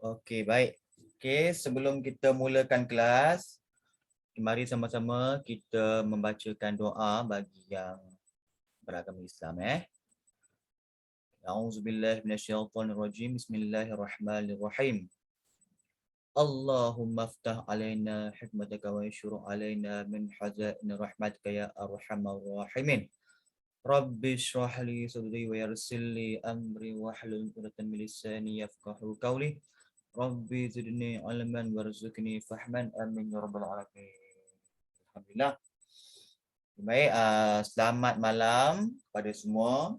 Okey, baik. Okey, sebelum kita mulakan kelas, mari sama-sama kita membacakan doa bagi yang beragama Islam. A'udzubillahi minasyaitonirrajim. Bismillahirrahmanirrahim. Allahumma aftah alaina hikmataka wa yashru alaina min hazain rahmatika ya arhamar rahimin. Rabbi shrah li sadri wa yassir li amri wahlul 'uqdatam min lisani yafqahu qawli. Rabbi zidni ilman warzuqni fahman amin ya rabbal alamin. Alhamdulillah. Baik, selamat malam pada semua.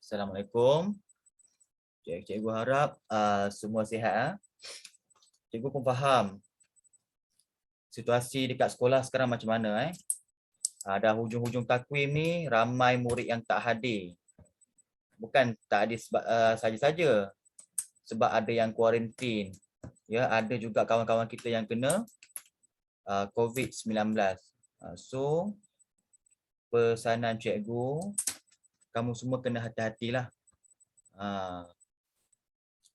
Assalamualaikum. Cikgu harap semua sihat. Cikgu pun faham situasi dekat sekolah sekarang macam mana. Dah hujung-hujung takwim ni ramai murid yang tak hadir. Bukan tak hadir sebab saja-saja, sebab ada yang kuarantin. Ya, ada juga kawan-kawan kita yang kena COVID-19. So pesanan cikgu, kamu semua kena hati-hatilah.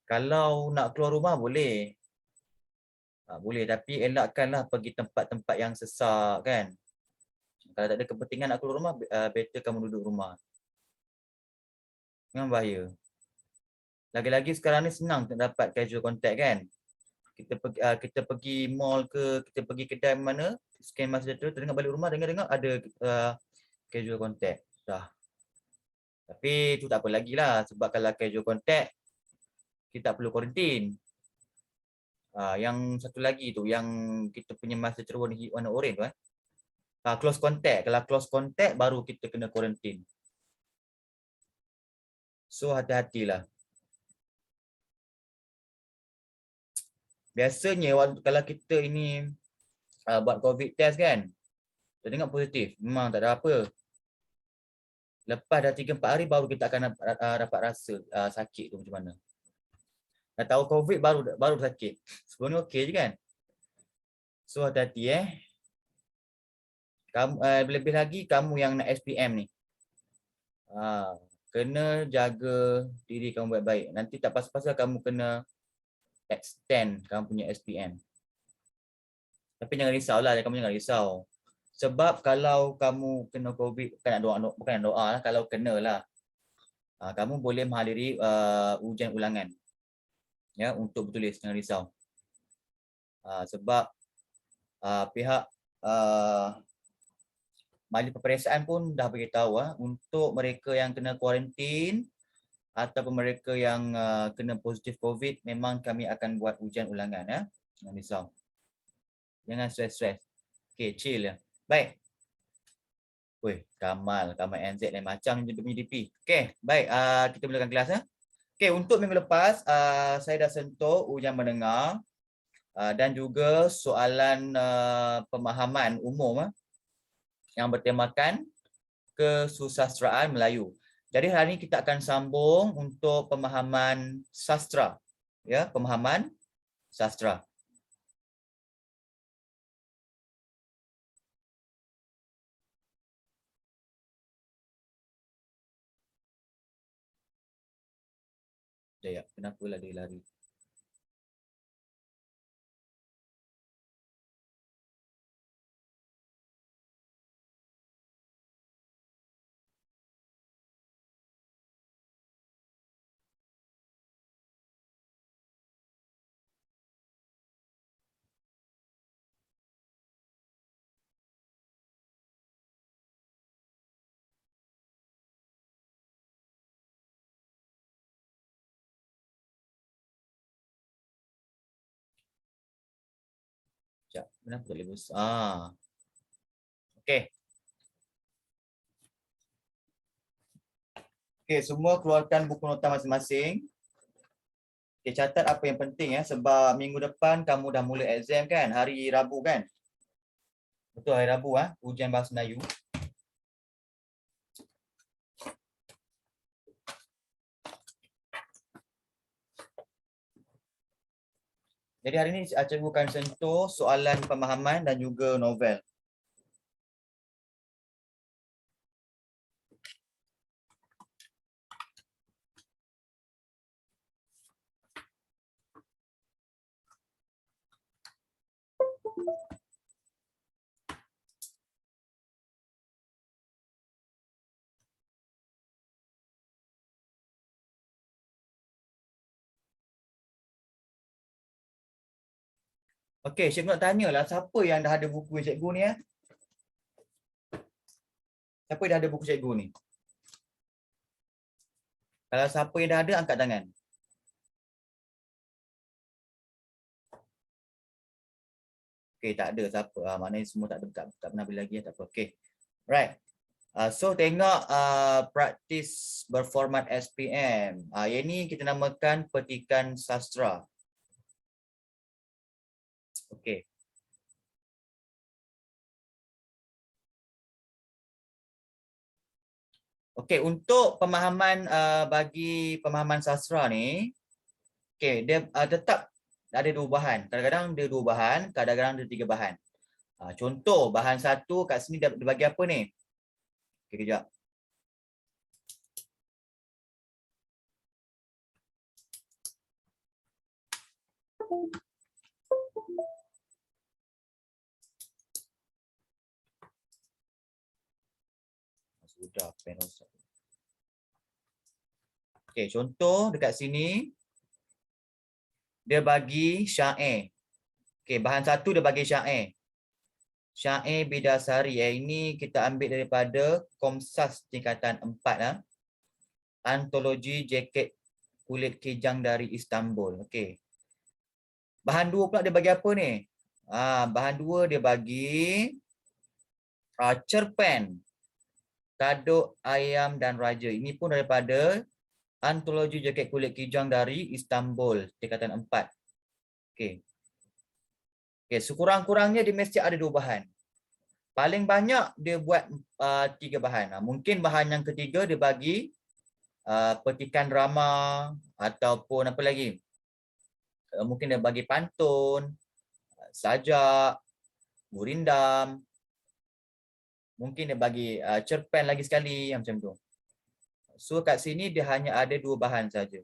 Kalau nak keluar rumah boleh. Boleh, tapi elakkanlah pergi tempat-tempat yang sesak kan. Kalau tak ada kepentingan nak keluar rumah, better kamu duduk rumah. Memang bahaya. Lagi-lagi sekarang ni senang dapat casual contact kan. Kita pergi mall ke, kita pergi kedai mana, scan masa tu, teringat balik rumah, dengar-dengar ada casual contact. Dah. Tapi tu tak apa lagi lah, sebab kalau casual contact, kita tak perlu kuarantin. Yang satu lagi tu, yang kita punya masa cerah warna oren tu. Close contact. Kalau close contact, baru kita kena kuarantin. So, hati-hatilah. Biasanya, kalau kita ini buat COVID test kan, kita tengok positif. Memang tak ada apa. Lepas dah 3-4 hari, baru kita akan dapat rasa sakit tu macam mana. Dah tahu COVID, baru sakit. Sebelum ni okey je kan. So, hati-hati Kamu, lebih lagi kamu yang nak SPM ni. Kena jaga diri kamu baik-baik. Nanti tak pasal-pasal kamu kena extend kamu punya SPM. Tapi jangan risaulah, kamu jangan risau. Sebab kalau kamu kena COVID, bukan doa lah, kalau kena lah, kamu boleh menghadiri ujian ulangan. Ya, untuk bertulis, jangan risau. Sebab pihak majlis peperiksaan pun dah beritahu untuk mereka yang kena kuarantin ataupun mereka yang kena positif COVID, memang kami akan buat ujian ulangan. Jangan risau. Jangan stres-stres. Okay, chill ya. Baik. Weh, Kamal NZ lain macam je punya DP. Okay, baik. Kita mulakan kelas. Okay, untuk minggu lepas, saya dah sentuh ujian mendengar dan juga soalan pemahaman umum yang bertemakan kesusastraan Melayu. Jadi hari ini kita akan sambung untuk pemahaman sastra. Ya, pemahaman sastra. Ya, kenapa lah dia lari? Sekejap, kenapa tak boleh besar? Okey. Okey, semua keluarkan buku nota masing-masing. Okay, catat apa yang penting sebab minggu depan kamu dah mula exam kan, hari Rabu kan? Betul, hari Rabu ujian bahasa Melayu. Jadi hari ini cikgu akan sentuh soalan pemahaman dan juga novel. Okey, cikgu nak tanyalah siapa yang dah ada buku cikgu ni ya? Siapa yang dah ada buku cikgu ni? Kalau siapa yang dah ada, angkat tangan. Okey, tak ada siapa. Maknanya semua tak pernah beli lagi. Tak apa. Okey. Right. So tengok praktis berformat SPM. Yang ni kita namakan petikan sastra. Okey. Okey, untuk pemahaman bagi pemahaman sastra ni, okey, dia tetap ada dua bahan. Kadang-kadang dia dua bahan, kadang-kadang dia tiga bahan. Contoh bahan satu kat sini dia bagi apa ni? Okey, kejap. Sudah pen rosak. Okey, contoh dekat sini dia bagi syair. Okey, bahan satu dia bagi syair. Syair Bidasari. Ini kita ambil daripada Komsas tingkatan 4 lah. Antologi Jaket Kulit Kijang dari Istanbul. Okey. Bahan dua pula dia bagi apa ni? Bahan dua dia bagi cerpen Kaduk Ayam dan Raja. Ini pun daripada Antologi Jaket Kulit Kijang dari Istanbul tingkatan 4. Okey. Okey, sekurang-kurangnya dia mesti ada dua bahan. Paling banyak dia buat tiga bahan. Mungkin bahan yang ketiga dia bagi petikan drama ataupun apa lagi? Mungkin dia bagi pantun, sajak, gurindam. Mungkin dia bagi cerpen lagi sekali macam tu. So kat sini dia hanya ada dua bahan saja.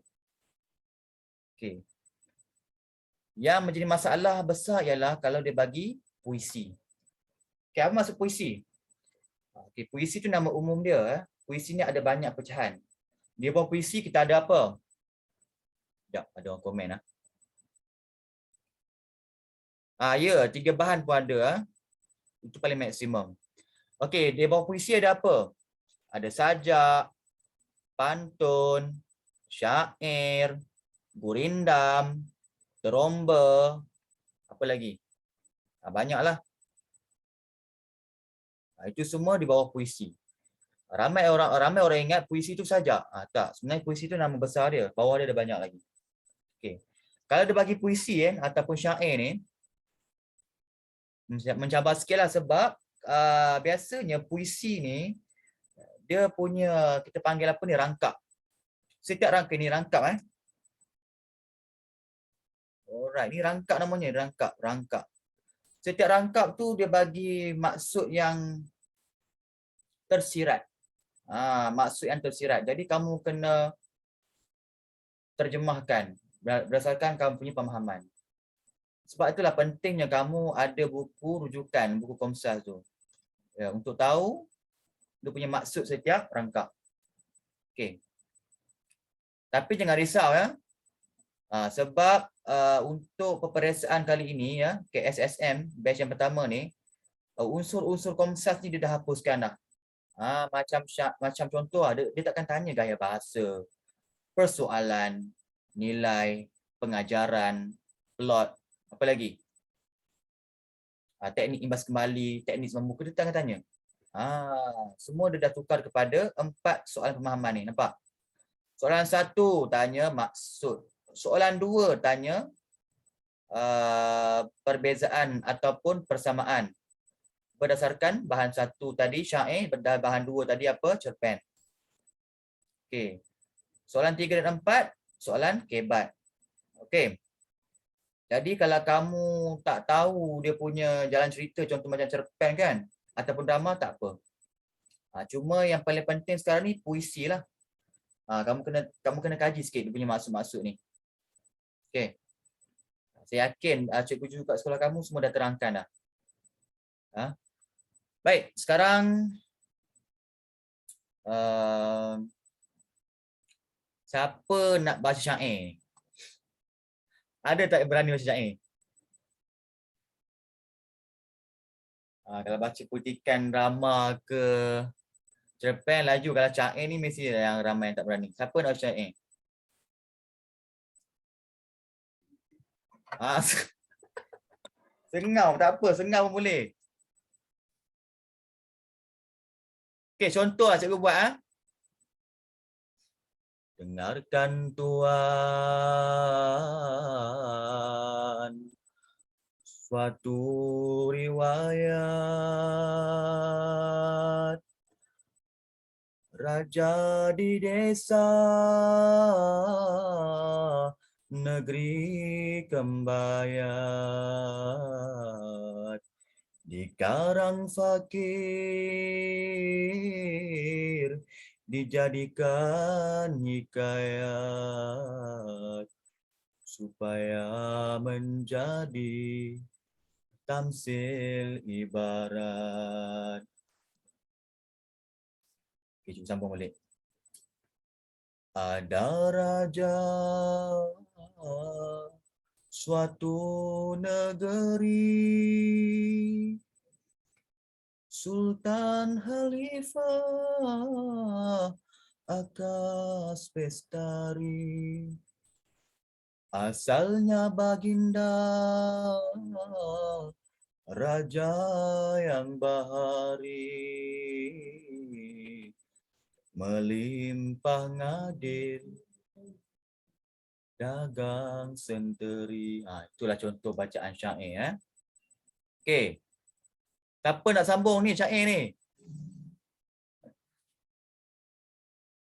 Okey. Yang menjadi masalah besar ialah kalau dia bagi puisi. Okey, apa maksud puisi? Okey, puisi tu nama umum dia. Puisi ni ada banyak pecahan. Di bawah puisi kita ada apa? Sekejap, ada orang komen ah. Ya, tiga bahan pun ada. Itu paling maksimum. Okey, di bawah puisi ada apa? Ada sajak, pantun, syair, gurindam, teromba, apa lagi? Banyaklah. Itu semua di bawah puisi. Ramai orang ingat puisi itu sajak. Tak, sebenarnya puisi itu nama besar dia. Bawah dia ada banyak lagi. Okey. Kalau dia bagi puisi ataupun syair ni, mencabar sikitlah sebab biasanya puisi ni dia punya, kita panggil apa ni, rangkap. Setiap rangkap ni rangkap Alright, ni rangkap namanya, rangkap. Setiap rangkap tu dia bagi maksud yang tersirat. Maksud yang tersirat. Jadi kamu kena terjemahkan berdasarkan kamu punya pemahaman. Sebab itulah pentingnya kamu ada buku rujukan, buku Komsas tu. Ya, untuk tahu dia punya maksud setiap rangkap. Okey. Tapi jangan risau ya. Sebab untuk peperiksaan kali ini ya, KSSM batch yang pertama ni, unsur-unsur Komsas ni dia dah hapuskan dah. Macam contoh dia takkan tanya gaya bahasa, persoalan, nilai, pengajaran, plot, apa lagi? Teknik imbas kembali, teknik membuka, dia takkan tanya. Semua dia dah tukar kepada 4 soalan pemahaman ni, nampak? Soalan 1 tanya maksud. Soalan 2 tanya perbezaan ataupun persamaan. Berdasarkan bahan 1 tadi syair, bahan 2 tadi apa? Cerpen. Okey. Soalan 3 dan 4 soalan kebat. Okey. Jadi kalau kamu tak tahu dia punya jalan cerita, contoh macam cerpen kan, ataupun drama, tak apa. Cuma yang paling penting sekarang ni puisi lah. Kamu kena kaji sikit dia punya maksud-maksud ni. Okey. Saya yakin cikgu-cikgu kat sekolah kamu semua dah terangkan dah. Baik, sekarang siapa nak baca syair? Ada tak berani baca syair? Kalau baca putikan drama ke cerpen laju, kalau syair ni mesti yang ramai yang tak berani. Siapa nak syair? Sengau tak apa, sengau pun boleh. Okey, contoh lah cikgu buat. Dengarkan tuan, suatu riwayat raja di desa negeri Kembayat, di karang fakir dijadikan hikayat supaya menjadi tamsil ibarat. Okay, cuba sambung balik. Ada raja suatu negeri, Sultan Khalifah Akas Pestari, asalnya baginda raja yang bahari, melimpah ngadil dagang senteri. Itulah contoh bacaan syair. Okey. Siapa nak sambung ni syair ni?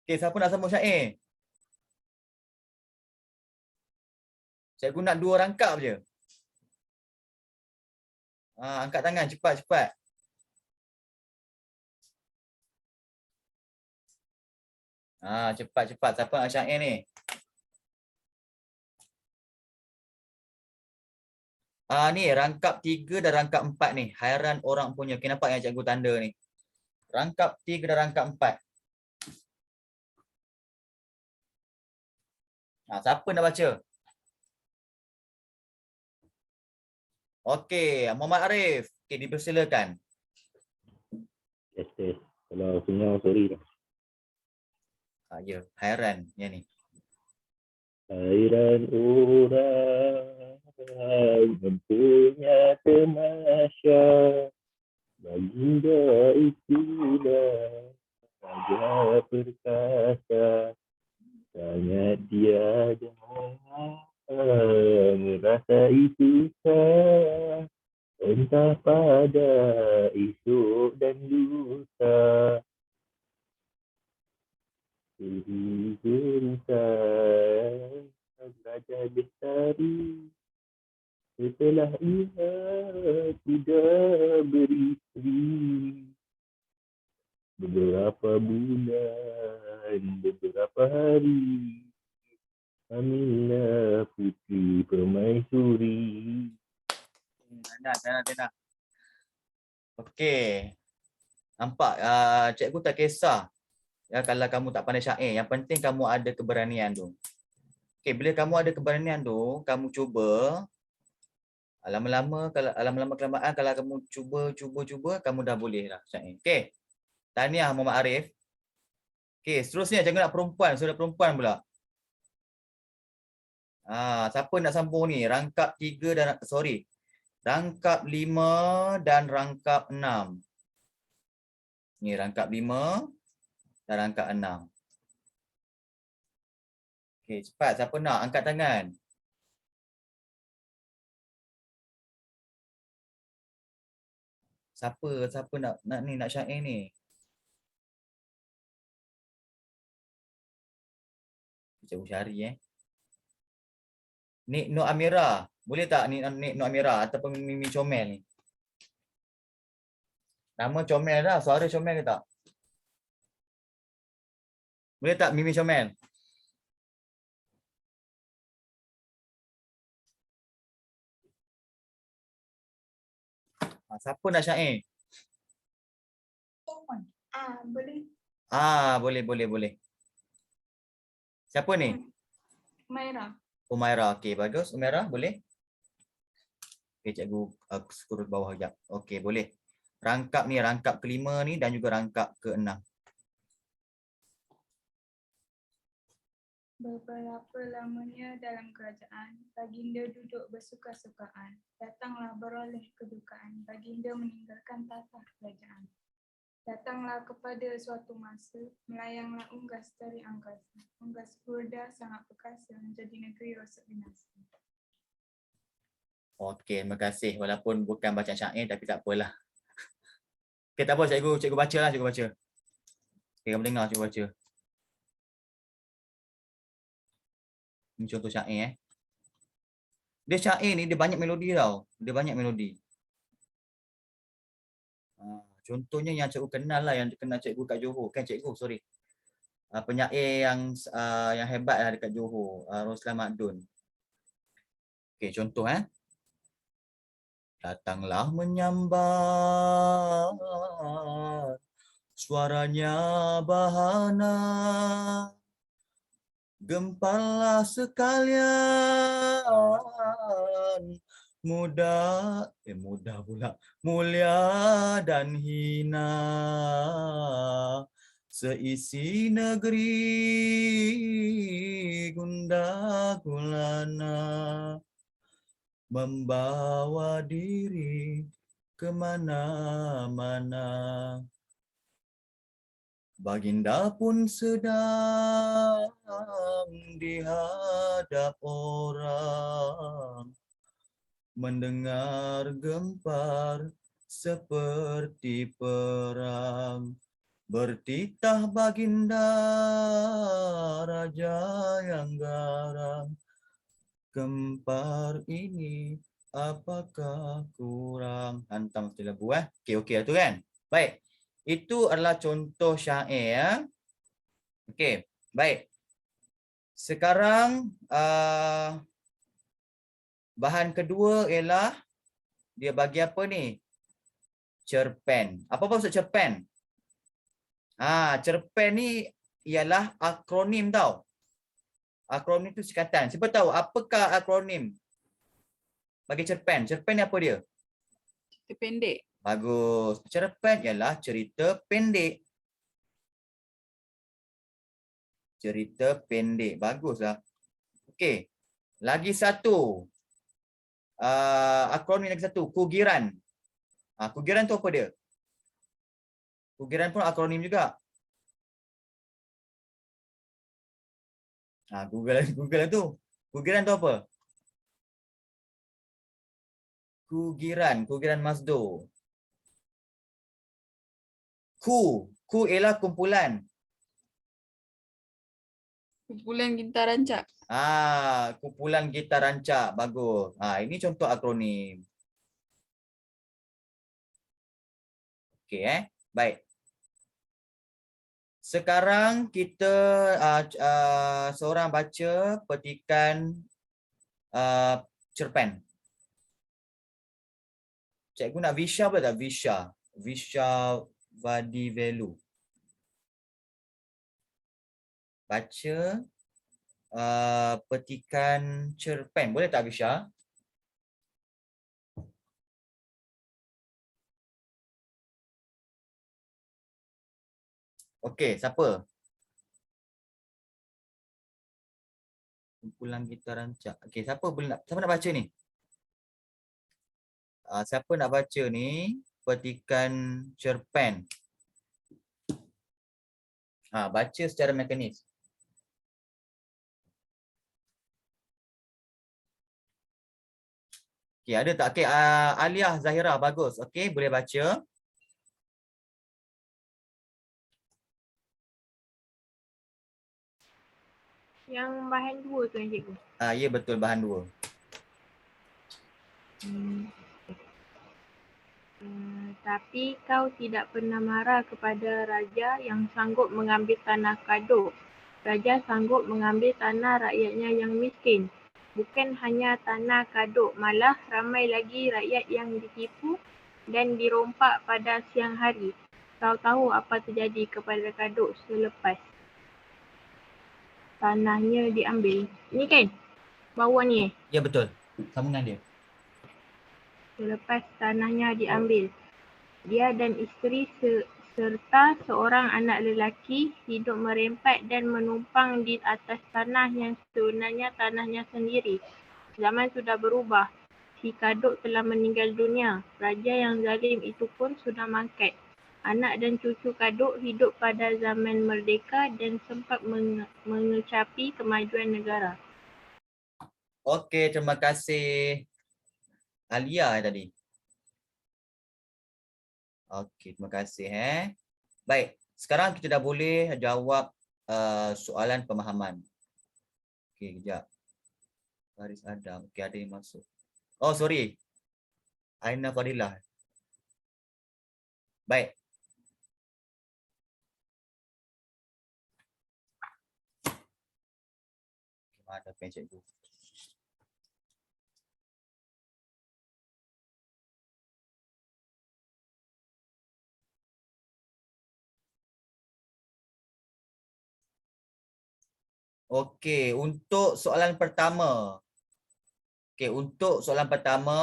Okey, siapa nak sambung syair? Cikgu nak 2 rangkap je. Angkat tangan cepat-cepat. Cepat-cepat. Siapa nak syair ni? Ni rangkap 3 dan rangkap 4 ni. Hairan orang punya. Okay, nampak yang cikgu tanda ni. Rangkap 3 dan rangkap 4. Siapa nak baca? Okey, Muhammad Arif. Okey, dipersilakan. Yes. Kalau senyum, sorry lah. Ya, hairan yang ni. Hairan orang mempunyai temasya, baginda itulah raja perkasa, sangat dia merasai susah, entah pada esok dan lusa. Insan raja bestari, setelah ia tidak beristri, beberapa bulan, beberapa hari, hamillah putri permaisuri. Tenang. Okey. Nampak cikgu tak kisah. Ya, kalau kamu tak pandai syair, yang penting kamu ada keberanian tu. Okey, bila kamu ada keberanian tu, kamu cuba lama-lama kelamaan kalau kamu cuba kamu dah boleh lah syair. Okey. Tahniah Muhammad Arif. Okey, seterusnya cikgu nak perempuan, sudah perempuan pula. Siapa nak sambung ni? Rangkap 3 dan rangkap 5 dan rangkap 6. Ni rangkap 5 dan rangkap 6. Okey, cepat. Siapa nak? Angkat tangan. Siapa nak syair ni? Cikgu cari Nik Nur Amira. Boleh tak Nik Nur Amira ataupun Mimi Comel ni? Nama Comel dah, suara Comel ke tak? Boleh tak Mimi Comel? Siapa nak syair? Boleh. Boleh. Siapa ni? Umairah. Umairah. Okey, bagus. Umairah, boleh? Okey, cikgu scroll bawah sekejap. Okey, boleh. Rangkap ni, rangkap kelima ni dan juga rangkap keenam. Beberapa lamanya dalam kerajaan, baginda duduk bersuka-sukaan. Datanglah beroleh kedukaan, baginda meninggalkan tata kerajaan. Datanglah kepada suatu masa, melayanglah unggas dari angkasa. Unggas Burda sangat perkasa, menjadi negeri rosak binasa. Okey, terima kasih. Walaupun bukan bacaan syair tapi tak apalah. Okey, tak apa cikgu bacalah, cikgu baca. Okey, kamu dengar cikgu baca. Ini contoh syair Dia syair ni dia banyak melodi tau. Dia banyak melodi. Contohnya yang cikgu kenal lah, yang kenal cikgu kat Johor. Kan cikgu, sorry. Penyair yang hebat lah dekat Johor, Roslan Makdun. Okey, contoh Datanglah menyambar, suaranya bahana, gemparlah sekalian, muda pula, mulia dan hina, seisi negeri gundah gulana, membawa diri kemana-mana. Baginda pun sedang dihadap orang, mendengar gempar seperti perang. Bertitah baginda raja yang garang, gempar ini apakah kurang? Hantam mesti lagu Okey tu kan. Baik. Itu adalah contoh syair Okey, baik. Sekarang bahan kedua ialah dia bagi apa ni? Cerpen. Apa maksud cerpen? Cerpen ni ialah akronim tau. Akronim tu singkatan. Siapa tahu apakah akronim bagi cerpen? Cerpen ni apa dia? Cerita pendek. Bagus. Cerpen ialah cerita pendek. Cerita pendek. Baguslah. Okey. Lagi satu. Akronim lagi satu. Kugiran. Kugiran tu apa dia? Kugiran pun akronim juga. Google tu. Kugiran tu apa? Kugiran Masdo. Ku ialah kumpulan. Kumpulan gitar rancak. Kumpulan gitar rancak. Bagus. Ini contoh akronim. Okey Baik. Sekarang kita seorang baca petikan cerpen. Cikgu nak Visha boleh tak? Visha Vadivelu. Baca petikan cerpen. Boleh tak Visha? Okey, siapa? Kumpulan gitar rancak. Okey, siapa nak baca ni? Siapa nak baca ni? Petikan cerpen. Baca secara mekanis. Okey, ada tak? Okey, Alia Zahira, bagus. Okey, boleh baca. Yang bahan 2 tu cikgu. Ya betul, bahan 2. Tapi kau tidak pernah marah kepada raja yang sanggup mengambil tanah kaduk. Raja sanggup mengambil tanah rakyatnya yang miskin. Bukan hanya tanah kaduk, malah ramai lagi rakyat yang ditipu dan dirompak pada siang hari. Kau tahu apa terjadi kepada kaduk selepas tanahnya diambil? Ni kan? Bawah ni Ya betul. Sambungan dia. Selepas tanahnya diambil. Dia dan isteri serta seorang anak lelaki hidup merempat dan menumpang di atas tanah yang sebenarnya tanahnya sendiri. Zaman sudah berubah. Si Kadok telah meninggal dunia. Raja yang zalim itu pun sudah mangkat. Anak dan cucu Kadok hidup pada zaman merdeka dan sempat mengecapi kemajuan negara. Okey, terima kasih. Alia tadi. Okey, terima kasih Baik, sekarang kita dah boleh jawab soalan pemahaman. Okey, kejap. Faris Adam. Okey, ada yang masuk. Oh, sorry. Aina Fadilah. Baik. Mana pen cikgu? Okey, untuk soalan pertama. Okey, untuk soalan pertama,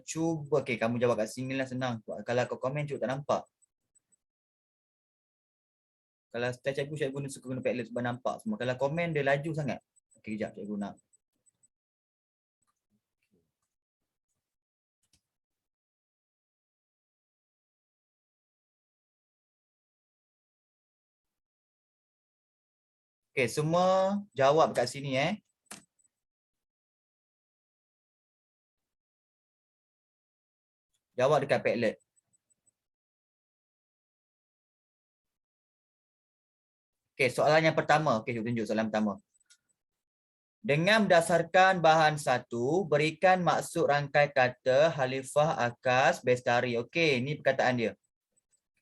cuba kamu jawab kat sini lah, senang. Kalau kau komen cikgu tak nampak. Kalau style cikgu suka guna Padlet sebab nampak semua. Kalau komen dia laju sangat. Okey, kejap cikgu nak. Okey, semua jawab kat sini Jawab dekat Padlet. Okey, soalan yang pertama. Okey, tunjuk soalan pertama. Dengan berdasarkan bahan satu, berikan maksud rangkai kata Khalifah Akas Bestari. Okey, ini perkataan dia.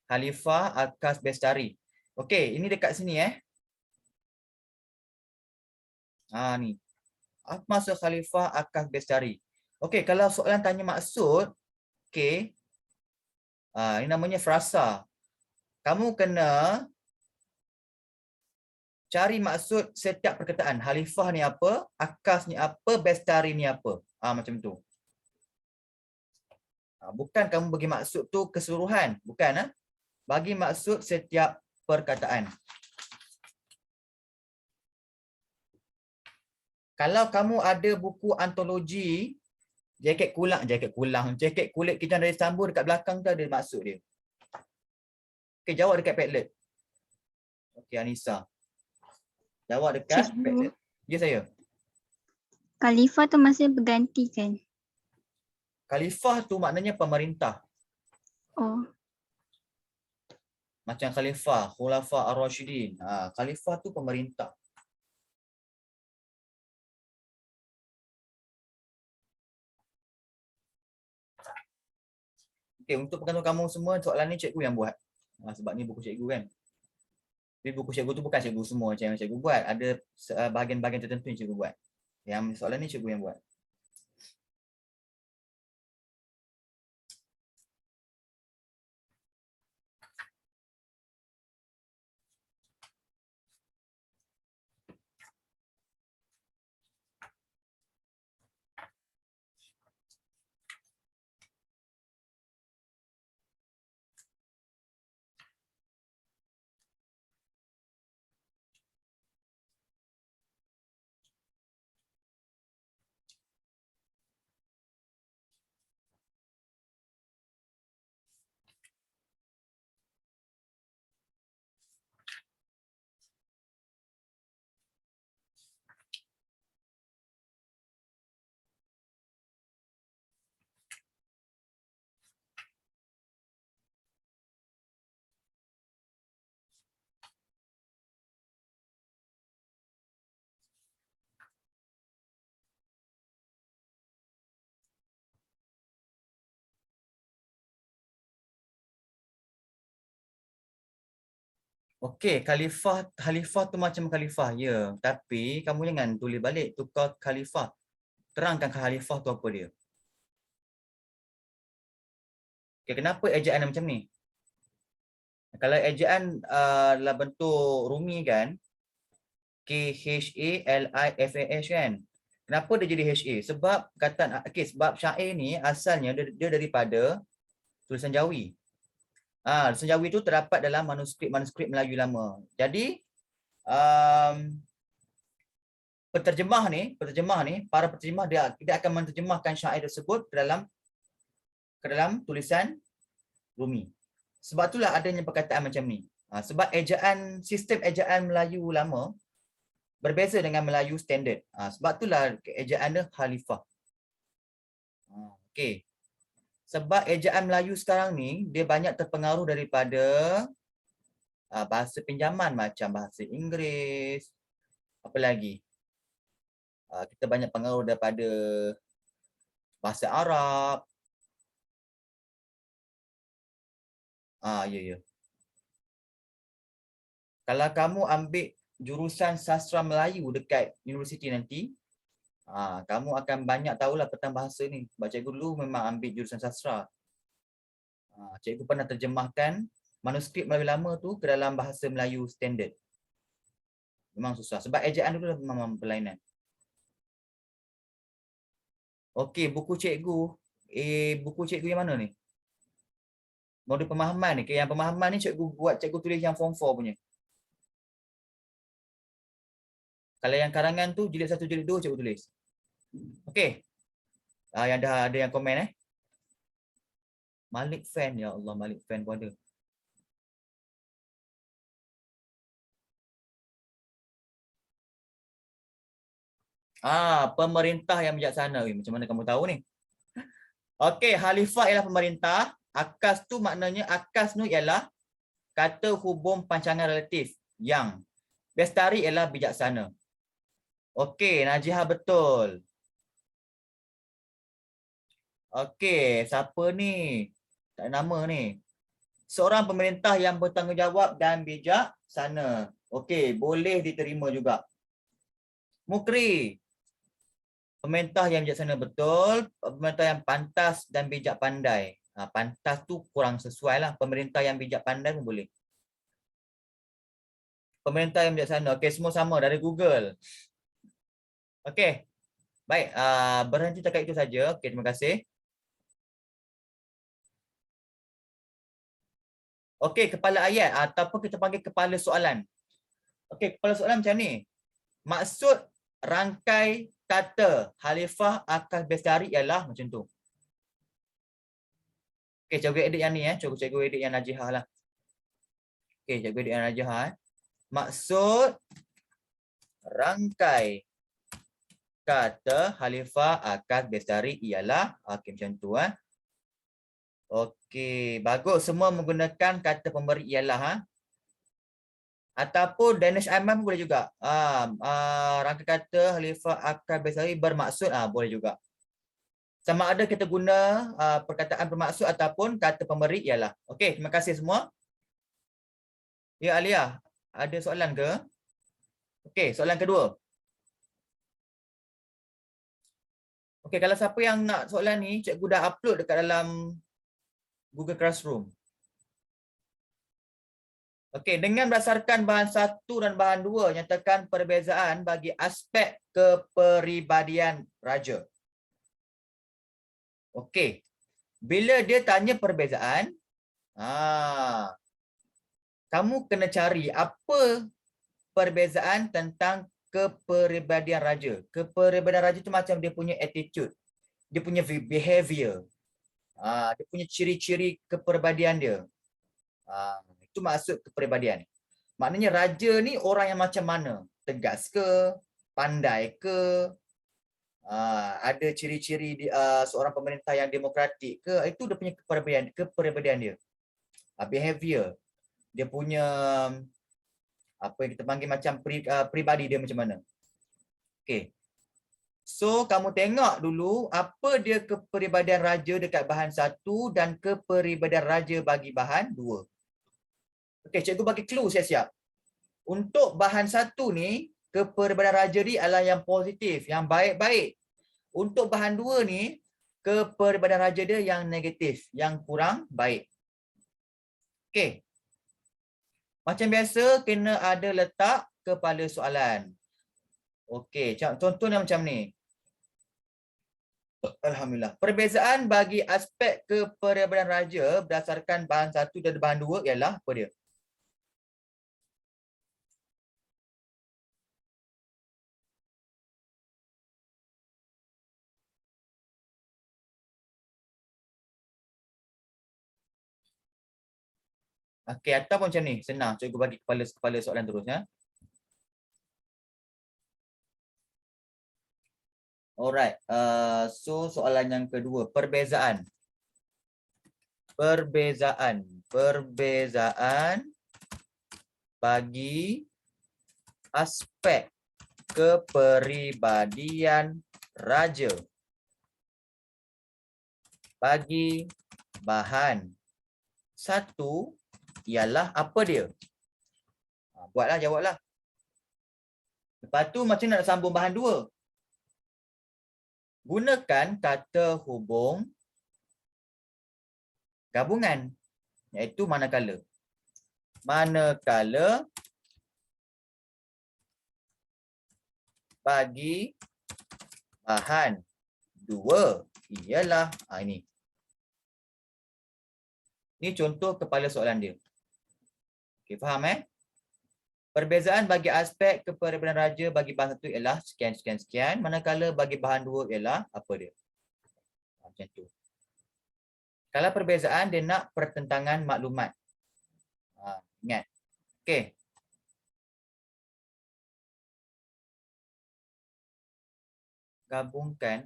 Khalifah Akas Bestari. Okey, ini dekat sini ni. Apa maksud Khalifah Akas Bestari? Okey, kalau soalan tanya maksud, okey. Ini namanya frasa. Kamu kena cari maksud setiap perkataan. Khalifah ni apa? Akas ni apa? Bestari ni apa? Macam tu. Bukan kamu bagi maksud tu keseluruhan. Bukan. Bagi maksud setiap perkataan. Kalau kamu ada buku antologi jaket kulit Kijang dari Sambur dekat belakang tu ada maksud dia. Okey, jawab dekat Padlet. Okey, Anissa. Jawab dekat Padlet. Ya, saya. Khalifah tu maksudnya berganti kan? Khalifah tu maknanya pemerintah. Oh, Macam Khalifah, Khulafa Ar-Rasyidin. Khalifah tu pemerintah. Okey, untuk pengantar kamu semua, soalan ni cikgu yang buat. Sebab ni buku cikgu kan. Tapi buku cikgu tu bukan cikgu semua macam yang cikgu buat. Ada bahagian-bahagian tertentu yang cikgu buat. Yang soalan ni cikgu yang buat. Okey, khalifah tu macam khalifah, ya. Tapi kamu jangan tulis balik tukar khalifah. Terangkan khalifah tu apa dia. Okey, kenapa ejaan macam ni? Kalau ejaan dalam bentuk rumi kan, KHALIFAH kan. Kenapa dia jadi HA? Sebab sebab syair ni asalnya dia daripada tulisan Jawi. Tulisan Jawi itu terdapat dalam manuskrip Melayu lama. Jadi penterjemah ni, para penterjemah dia akan menterjemahkan syair tersebut ke dalam tulisan Rumi. Sebab itulah adanya perkataan macam ni. Sebab sistem ejaan Melayu lama berbeza dengan Melayu standard. Sebab itulah ejaan dia Khalifah. Okey. Sebab ejaan Melayu sekarang ni dia banyak terpengaruh daripada bahasa pinjaman macam bahasa Inggeris. Apa lagi? Kita banyak pengaruh daripada bahasa Arab. Ya. Kalau kamu ambil jurusan sastra Melayu dekat universiti nanti, kamu akan banyak tahulah tentang bahasa ni. Sebab cikgu dulu memang ambil jurusan sastra. Cikgu pernah terjemahkan manuskrip Melayu lama tu ke dalam bahasa Melayu standard. Memang susah. Sebab ejaan dulu memang berlainan. Okey, buku cikgu. Buku cikgu yang mana ni? Modul pemahaman ni. Yang pemahaman ni cikgu tulis yang form 4 punya. Kalau yang karangan tu jilid 1, jilid 2 cikgu tulis. Okey. Yang dah ada yang komen Malik fan, ya Allah, Malik fan pun ada. Pemerintah yang bijaksana. Macam mana kamu tahu ni? Okey, Khalifah ialah pemerintah. Akas tu maknanya, akas tu ialah kata hubung pancangan relatif yang Bestari ialah bijaksana. Okey, Najihah betul. Okey, siapa ni? Tak ada nama ni. Seorang pemerintah yang bertanggungjawab dan bijaksana. Okey, boleh diterima juga. Mukri. Pemerintah yang bijaksana betul. Pemerintah yang pantas dan bijak pandai. Pantas tu kurang sesuai lah. Pemerintah yang bijak pandai pun boleh. Pemerintah yang bijaksana. Okey, semua sama dari Google. Okey. Baik, berhenti takat itu saja. Okey, terima kasih. Okey, kepala ayat ataupun kita panggil kepala soalan. Okey, kepala soalan macam ni. Maksud rangkai kata Khalifah Akas Bestari ialah macam tu. Okey, cikgu edit yang ni cikgu edit yang Najihah lah. Okey, cikgu edit yang Najihah. Maksud rangkai kata Khalifah Akas Bestari ialah macam tu Okey, bagus, semua menggunakan kata pemberi ialah ataupun Danish Aiman pun boleh juga. Rangkai kata Khalifah Akas Bestari bermaksud boleh juga. Sama ada kita guna perkataan bermaksud ataupun kata pemberi ialah. Okey, terima kasih semua. Ya, Alia, ada soalan ke? Okey, soalan kedua. Okey, kalau siapa yang nak soalan ni, cikgu dah upload dekat dalam Google Classroom. Okey, dengan berdasarkan bahan 1 dan bahan 2, nyatakan perbezaan bagi aspek kepribadian raja. Okey, bila dia tanya perbezaan, kamu kena cari apa perbezaan tentang kepribadian raja. Kepribadian raja tu macam dia punya attitude, dia punya behavior, dia punya ciri-ciri kepribadian dia. Itu maksud kepribadian. Maknanya raja ni orang yang macam mana? Tegas ke? Pandai ke? Ada ciri-ciri seorang pemerintah yang demokratik ke? Itu dia punya kepribadian dia. Behavior. Dia punya apa yang kita panggil macam peribadi dia macam mana. Okey. So kamu tengok dulu apa dia kepribadian raja dekat bahan 1 dan kepribadian raja bagi bahan 2. Okey, cikgu bagi clue siap-siap. Untuk bahan 1 ni, kepribadian raja ni adalah yang positif, yang baik-baik. Untuk bahan 2 ni, kepribadian raja dia yang negatif, yang kurang baik. Okey. Macam biasa, kena ada letak kepala soalan. Okey, contohnya macam ni. Alhamdulillah. Perbezaan bagi aspek kepribadian raja berdasarkan bahan 1 dan bahan 2 ialah apa dia? Okey, ataupun macam ni. Senang. Cikgu bagi kepala soalan terus ya. Alright. So soalan yang kedua, perbezaan. Perbezaan bagi aspek kepribadian raja bagi bahan 1 ialah apa dia? Buatlah, jawablah. Lepas tu macam nak sambung bahan 2? Gunakan kata hubung gabungan, iaitu manakala. Manakala bagi bahan 2 ialah ini. Ini contoh kepala soalan dia. Okey, faham Perbezaan bagi aspek kepribadian raja bagi bahan 1 ialah sekian, sekian, sekian. Manakala bagi bahan 2 ialah apa dia? Macam tu. Kalau perbezaan, dia nak pertentangan maklumat. Ingat. Okey. Gabungkan.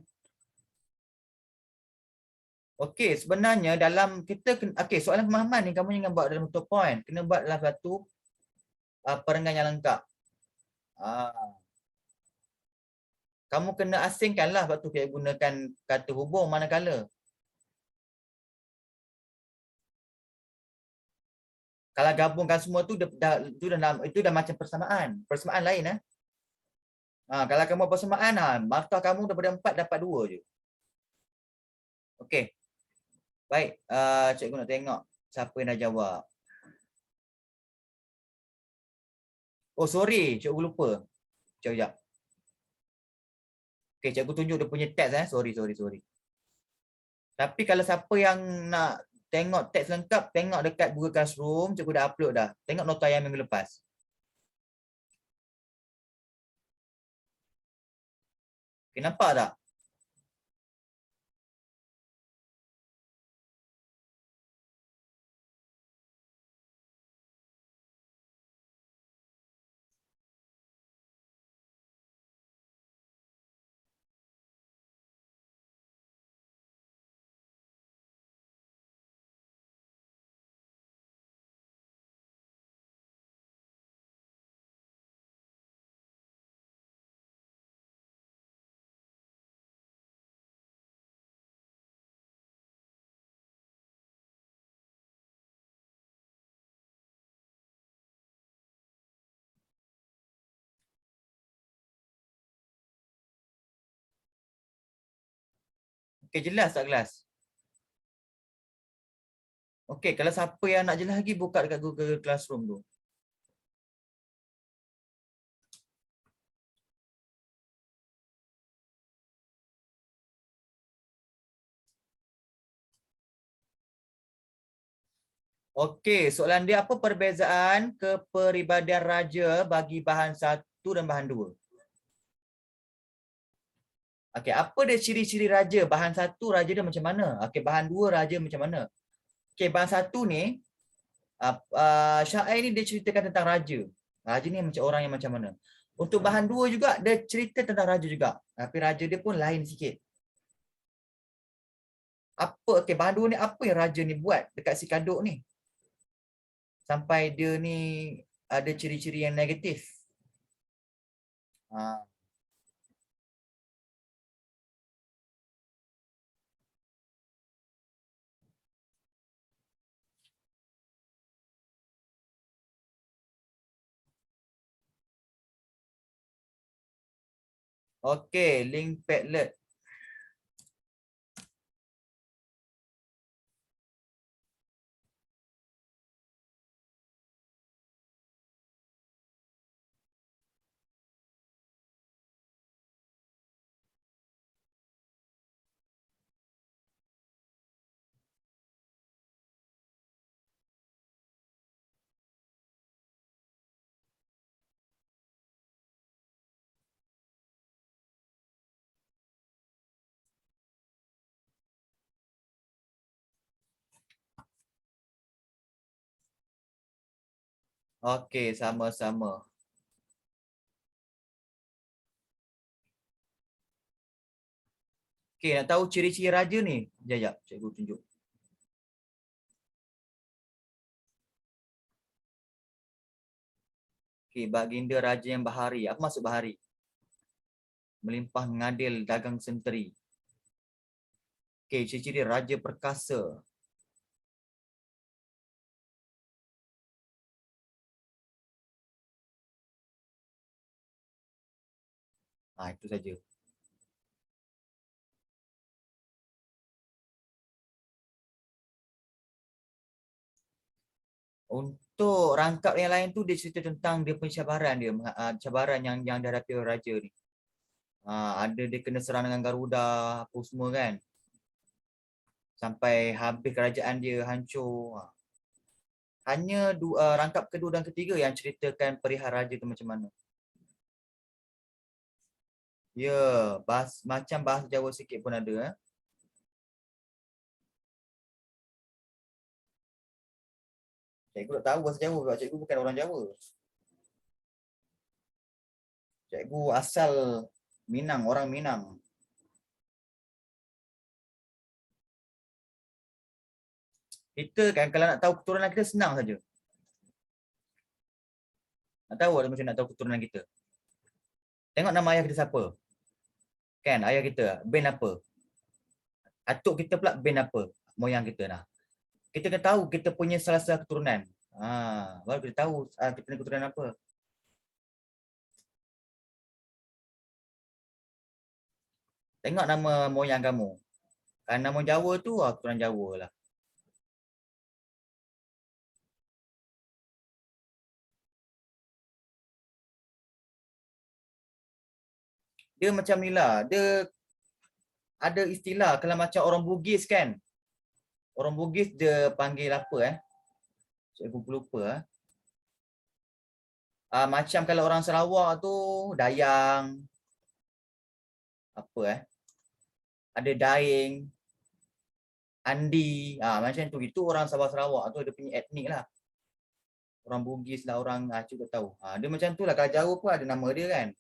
Okey, sebenarnya dalam kita okey, soalan pemahaman ni kamu jangan buat dalam bentuk point, kena buat dalam satu perenggan yang lengkap. Kamu kena asingkanlah waktu kita gunakan kata hubung manakala. Kalau gabungkan semua tu itu dah macam persamaan. Persamaan lain kalau kamu persamaan markah kamu daripada 4 dapat 2 je. Okey. Baik, cikgu nak tengok siapa yang dah jawab. Oh sorry, cikgu lupa. Sekejap. Okey, cikgu tunjuk dia punya teks Sorry. Tapi kalau siapa yang nak tengok teks lengkap, tengok dekat Google Classroom, cikgu dah upload dah. Tengok nota yang minggu lepas. Okey, nampak tak? Okey, jelas tak kelas? Okey, kalau siapa yang nak jelas lagi, buka dekat Google Classroom tu. Okey, soalan dia apa perbezaan kepribadian raja bagi bahan 1 dan bahan 2? Okey, apa dia ciri-ciri raja? Bahan 1 raja dia macam mana? Okey, bahan 2 raja macam mana? Okey, bahan 1 ni syair ni dia ceritakan tentang raja. Raja ni macam orang yang macam mana? Untuk bahan 2 juga dia cerita tentang raja juga. Tapi raja dia pun lain sikit. Apa okey, bahan 2 ni apa yang raja ni buat dekat si Kadok ni? Sampai dia ni ada ciri-ciri yang negatif. Okey, link Padlet. Okey, sama-sama. Okey, nak tahu ciri-ciri raja ni? Sekejap, cikgu tunjuk. Okey, baginda raja yang bahari. Apa maksud bahari? Melimpah mengadil, dagang senteri. Okey, ciri-ciri raja perkasa. Itu saja. Untuk rangkap yang lain tu dia cerita tentang dia pencabaran dia, cabaran yang dihadapi oleh raja ni. Ada dia kena serang dengan Garuda apa semua kan. Sampai habis kerajaan dia hancur. Hanya rangkap kedua dan ketiga yang ceritakan perihal raja tu macam mana. Ya, macam bahasa Jawa sikit pun ada. Cikgu tak tahu bahasa Jawa sebab cikgu bukan orang Jawa. Cikgu asal Minang, orang Minang. Kita kan kalau nak tahu keturunan kita senang saja. Nak tahu ada macam nak tahu keturunan kita. Tengok nama ayah kita siapa. Kan ayah kita bin apa? Atuk kita pula bin apa? Moyang kita nah. Kita kena tahu kita punya salah satu keturunan. Baru kita tahu kita punya keturunan apa. Tengok nama moyang kamu. Kan nama Jawa tu keturunan Jawa lah. Dia macam ni lah. Dia ada istilah kalau macam orang Bugis kan. Orang Bugis dia panggil apa Cikgu lupa. Macam kalau orang Sarawak tu Dayang. Apa ada Daing. Andi. Macam tu. Itu orang Sabah Sarawak tu dia punya etnik lah. Orang Bugis lah, orang Aceh tak tahu. Dia macam tu lah. Kalau Jawa pun ada nama dia kan.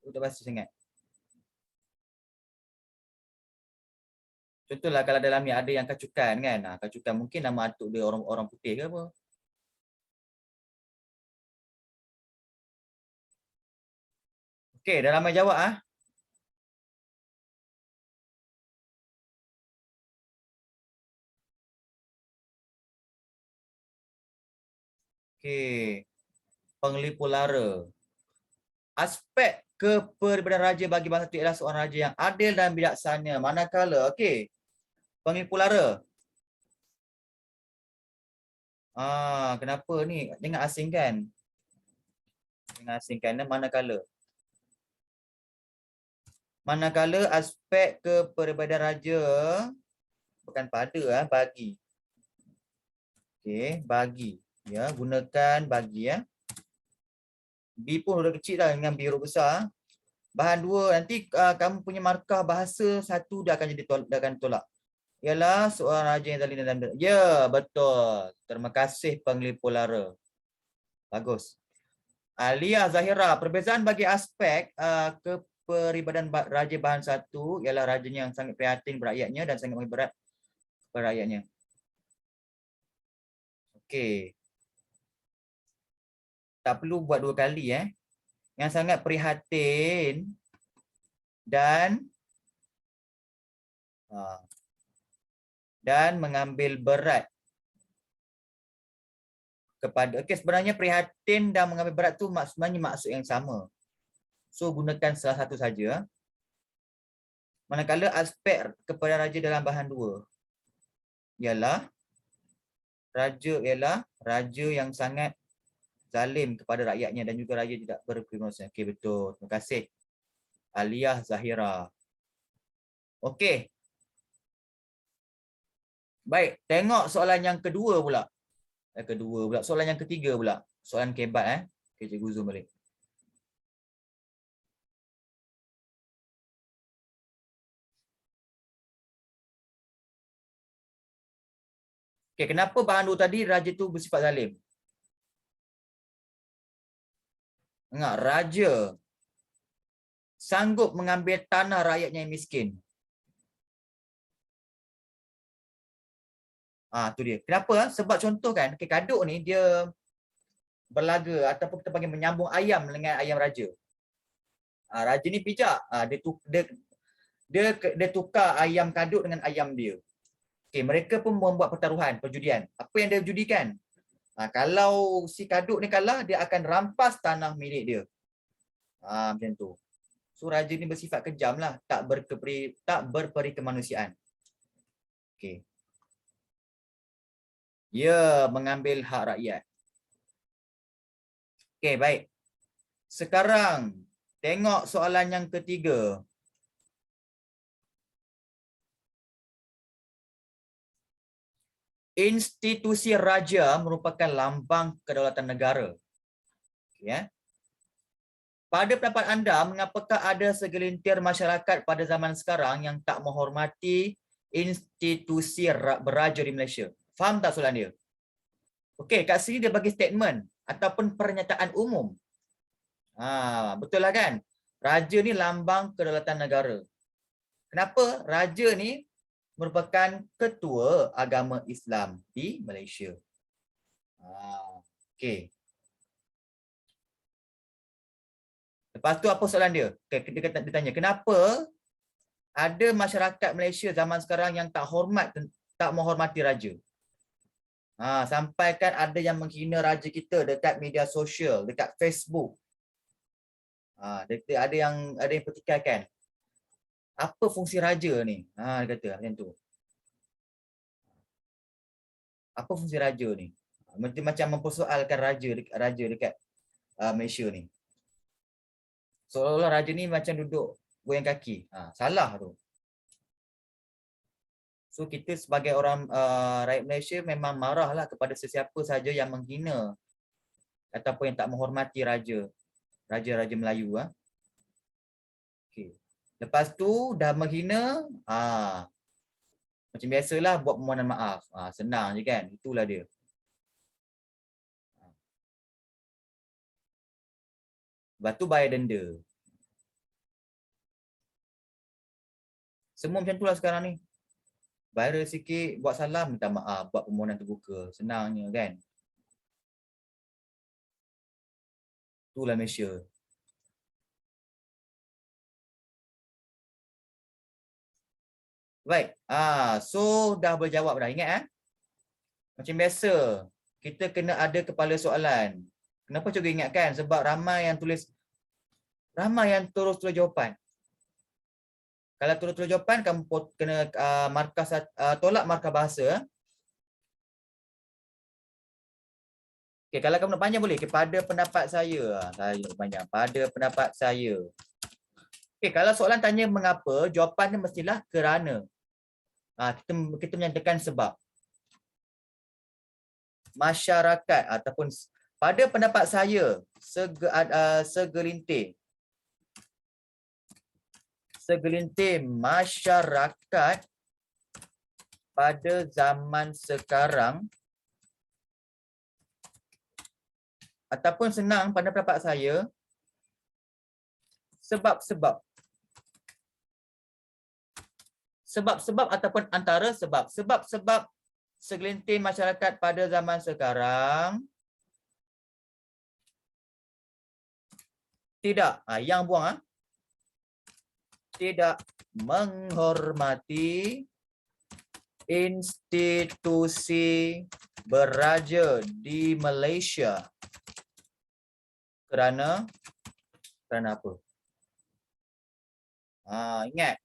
Itu tak pasti sangat. Contohlah kalau dalam ni ada yang Kacukan kan. Kacukan mungkin nama atuk dia orang putih ke apa. Okey, dah ramai jawab Okey. Penglipu lara. Aspek kepribadian raja bagi bangsa itu ialah seorang raja yang adil dan bijaksana. Manakala, okey. Penglipu lara. Kenapa ni? Jangan asingkan. Jangan asingkan. Manakala. Manakala aspek kepribadian raja bukan pada bagi. Okey, bagi. Ya, gunakan bagi B pun udah kecil dah dengan B huruf besar. Bahan 2 nanti kamu punya markah bahasa 1 dia akan jadi tolak. Ialah seorang raja yang zalim dan ya, betul. Terima kasih penglipu lara. Bagus. Alia Zahira, perbezaan bagi aspek kepribadian raja bahan 1 ialah rajanya yang sangat prihatin berakyatnya dan sangat berat kepada rakyatnya. Okey. Tak perlu buat 2 kali Yang sangat prihatin dan mengambil berat kepada sebenarnya prihatin dan mengambil berat tu sebenarnya maksud yang sama. So gunakan salah satu saja. Manakala aspek kepada raja dalam bahan 2 ialah raja yang sangat zalim kepada rakyatnya dan juga raja tidak berkemanusiaan. Okey, betul. Terima kasih. Aliyah Zahira. Okey. Baik, tengok soalan yang kedua pula. Soalan yang ketiga pula. Soalan kebat Okey, cikgu zoom balik. Okey, kenapa bahan 2 tadi raja tu bersifat zalim? Ingat, raja sanggup mengambil tanah rakyatnya yang miskin. Tu dia. Kenapa? Sebab contoh kan, kaduk ni dia berlaga ataupun kita panggil menyambung ayam dengan ayam raja. Raja ni bijak. Dia tukar ayam kaduk dengan ayam dia. Okey, mereka pun membuat pertaruhan, perjudian. Apa yang dia judikan? Kalau si kaduk ni kalah, dia akan rampas tanah milik dia. Macam tu. So raja ni bersifat kejam lah, tak berperi kemanusiaan. Okey. Dia mengambil hak rakyat. Okey, baik. Sekarang tengok soalan yang ketiga. Institusi raja merupakan lambang kedaulatan negara. Ya. Pada pendapat anda, mengapakah ada segelintir masyarakat pada zaman sekarang yang tak menghormati institusi beraja di Malaysia? Faham tak soalan dia? Okey, kat sini dia bagi statement ataupun pernyataan umum. Betul lah kan? Raja ni lambang kedaulatan negara. Kenapa? Raja ni merupakan ketua agama Islam di Malaysia. Okey. Lepas tu apa soalan dia? Dia tanya, kenapa ada masyarakat Malaysia zaman sekarang yang tak menghormati raja? Sampai kan ada yang menghina raja kita dekat media sosial, dekat Facebook. Ada yang pertikaikan. Apa fungsi raja ni? Dia kata macam tu. Apa fungsi raja ni? Macam mempersoalkan raja dekat Malaysia ni. Seolah-olah raja ni macam duduk goyang kaki. Salah tu. So kita sebagai orang rakyat Malaysia memang marahlah kepada sesiapa saja yang menghina ataupun yang tak menghormati raja-raja Melayu. Okay. Lepas tu dah menghina, macam biasalah buat permohonan maaf. Senang je kan, itulah dia. Lepas tu bayar denda. Semua macam tu lah sekarang ni. Viral sikit, buat salah, minta maaf, buat permohonan terbuka. Senangnya kan. Itulah Malaysia. Baik. So dah berjawab dah. Ingat macam biasa, kita kena ada kepala soalan. Kenapa juga ingatkan? Sebab ramai yang terus jawapan. Kalau terus jawapan, kamu kena tolak markah bahasa. Okay, kalau kamu nak panjang boleh. Pada pendapat saya. Saya panjang. Pada pendapat saya. Okay, kalau soalan tanya mengapa, jawapannya mestilah kerana. Kita menyatakan sebab. Masyarakat ataupun pada pendapat saya, segelintir masyarakat pada zaman sekarang ataupun senang pada pendapat saya, sebab-sebab ataupun antara sebab segelintir masyarakat pada zaman sekarang tidak tidak menghormati institusi beraja di Malaysia. Kerana apa? Ingat,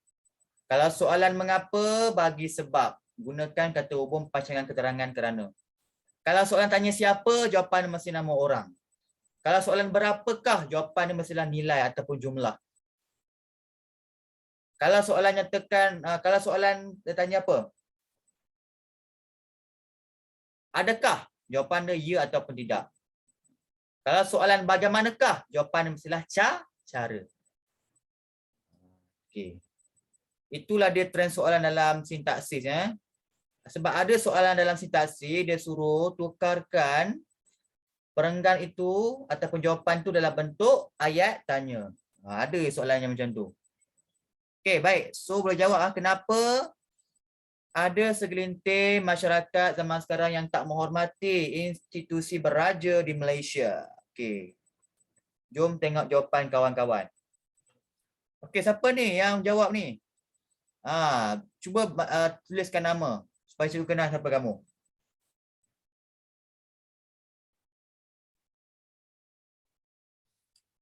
kalau soalan mengapa, bagi sebab. Gunakan kata hubung pasangan keterangan kerana. Kalau soalan tanya siapa, jawapan mesti nama orang. Kalau soalan berapakah, jawapan mestilah nilai ataupun jumlah. Kalau soalan kalau soalan dia tanya apa? Adakah? Jawapan dia ya ataupun tidak. Kalau soalan bagaimanakah? Jawapan mestilah cara. Okey. Itulah dia trend soalan dalam sintaksis. Sebab ada soalan dalam sintaksis, dia suruh tukarkan perenggan itu ataupun jawapan itu dalam bentuk ayat tanya. Ada soalannya macam tu. Okey, baik. So boleh jawab kenapa ada segelintir masyarakat zaman sekarang yang tak menghormati institusi beraja di Malaysia. Okey. Jom tengok jawapan kawan-kawan. Okey, siapa ni yang jawab ni? Cuba tuliskan nama supaya cikgu kenal siapa kamu.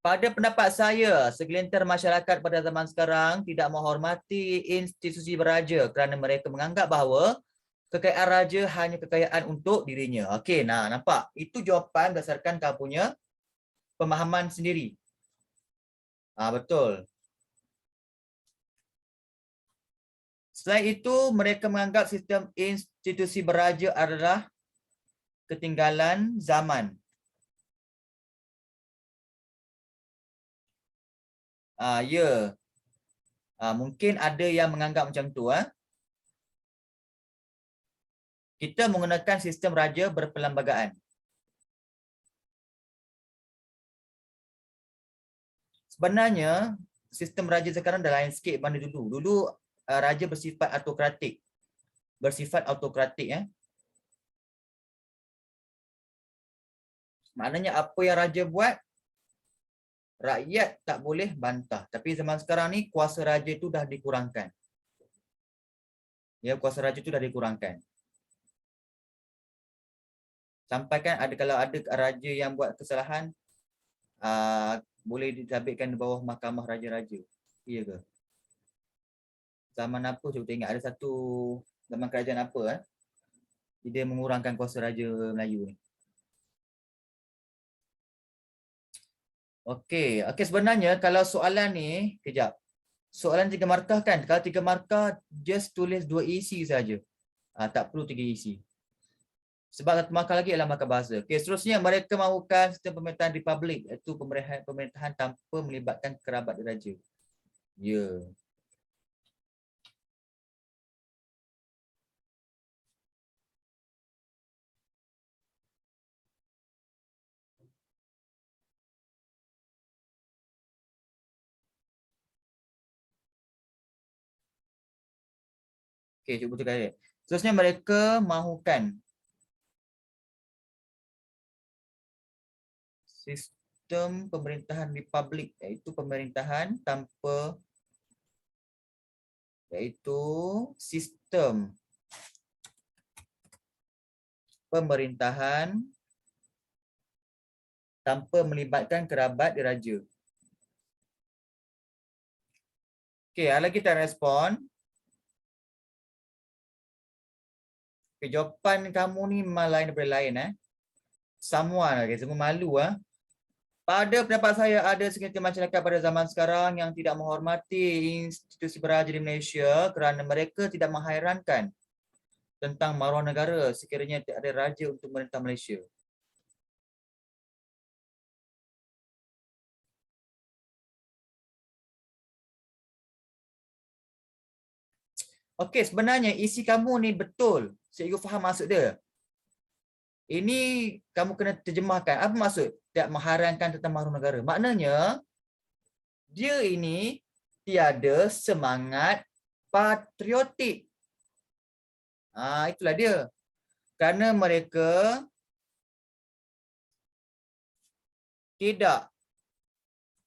Pada pendapat saya, segelintir masyarakat pada zaman sekarang tidak menghormati institusi beraja kerana mereka menganggap bahawa kekayaan raja hanya kekayaan untuk dirinya. Okey, nampak? Itu jawapan berdasarkan kamu punya pemahaman sendiri. Betul. Selain itu, mereka menganggap sistem institusi beraja adalah ketinggalan zaman. Ya. Mungkin ada yang menganggap macam tu. Kita menggunakan sistem raja berperlembagaan. Sebenarnya, sistem raja sekarang dah lain sikit daripada dulu. Dulu raja bersifat autokratik. Maknanya apa yang raja buat, rakyat tak boleh bantah. Tapi zaman sekarang ni kuasa raja itu dah dikurangkan. Kuasa raja itu dah dikurangkan. Sampai kan kalau ada raja yang buat kesalahan, boleh disabitkan di bawah mahkamah raja-raja. Iya ke? Zaman apa cuba tengok, ada satu zaman kerajaan apa dia mengurangkan kuasa raja Melayu ni. Okey, sebenarnya kalau soalan ni, kejap. Soalan 3 markah kan? Kalau 3 markah, just tulis 2 isi saja. Tak perlu 3 isi. Sebab satu markah lagi adalah markah bahasa. Okey, seterusnya mereka mahukan sistem pemerintahan republik, iaitu pemerintahan tanpa melibatkan kerabat raja. Ya. Okey, cuba tekan dia. Seterusnya mereka mahukan sistem pemerintahan republik, iaitu pemerintahan tanpa sistem pemerintahan tanpa melibatkan kerabat diraja. Okey, ada lagi tak respon? Okay, jawapan kamu ni memang lain daripada lain. Someone, semua malu. Pada pendapat saya, ada segelintir masyarakat pada zaman sekarang yang tidak menghormati institusi beraja di Malaysia kerana mereka tidak menghairankan tentang maruah negara sekiranya tidak ada raja untuk memerintah Malaysia. Okey, sebenarnya isi kamu ni betul. Cikgu faham maksud dia. Ini kamu kena terjemahkan. Apa maksud tidak mengharamkan tentang maruah negara? Maknanya, dia ini tiada semangat patriotik. Itulah dia. Kerana mereka tidak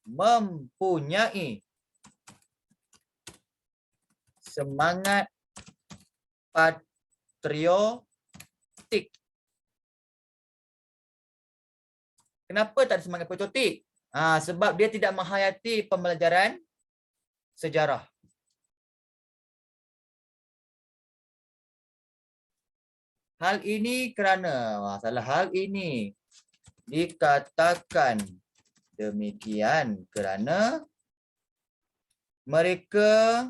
mempunyai semangat patriotik. Kenapa tak ada semangat patriotik? Sebab dia tidak menghayati pembelajaran sejarah. Hal ini kerana, hal ini dikatakan demikian kerana mereka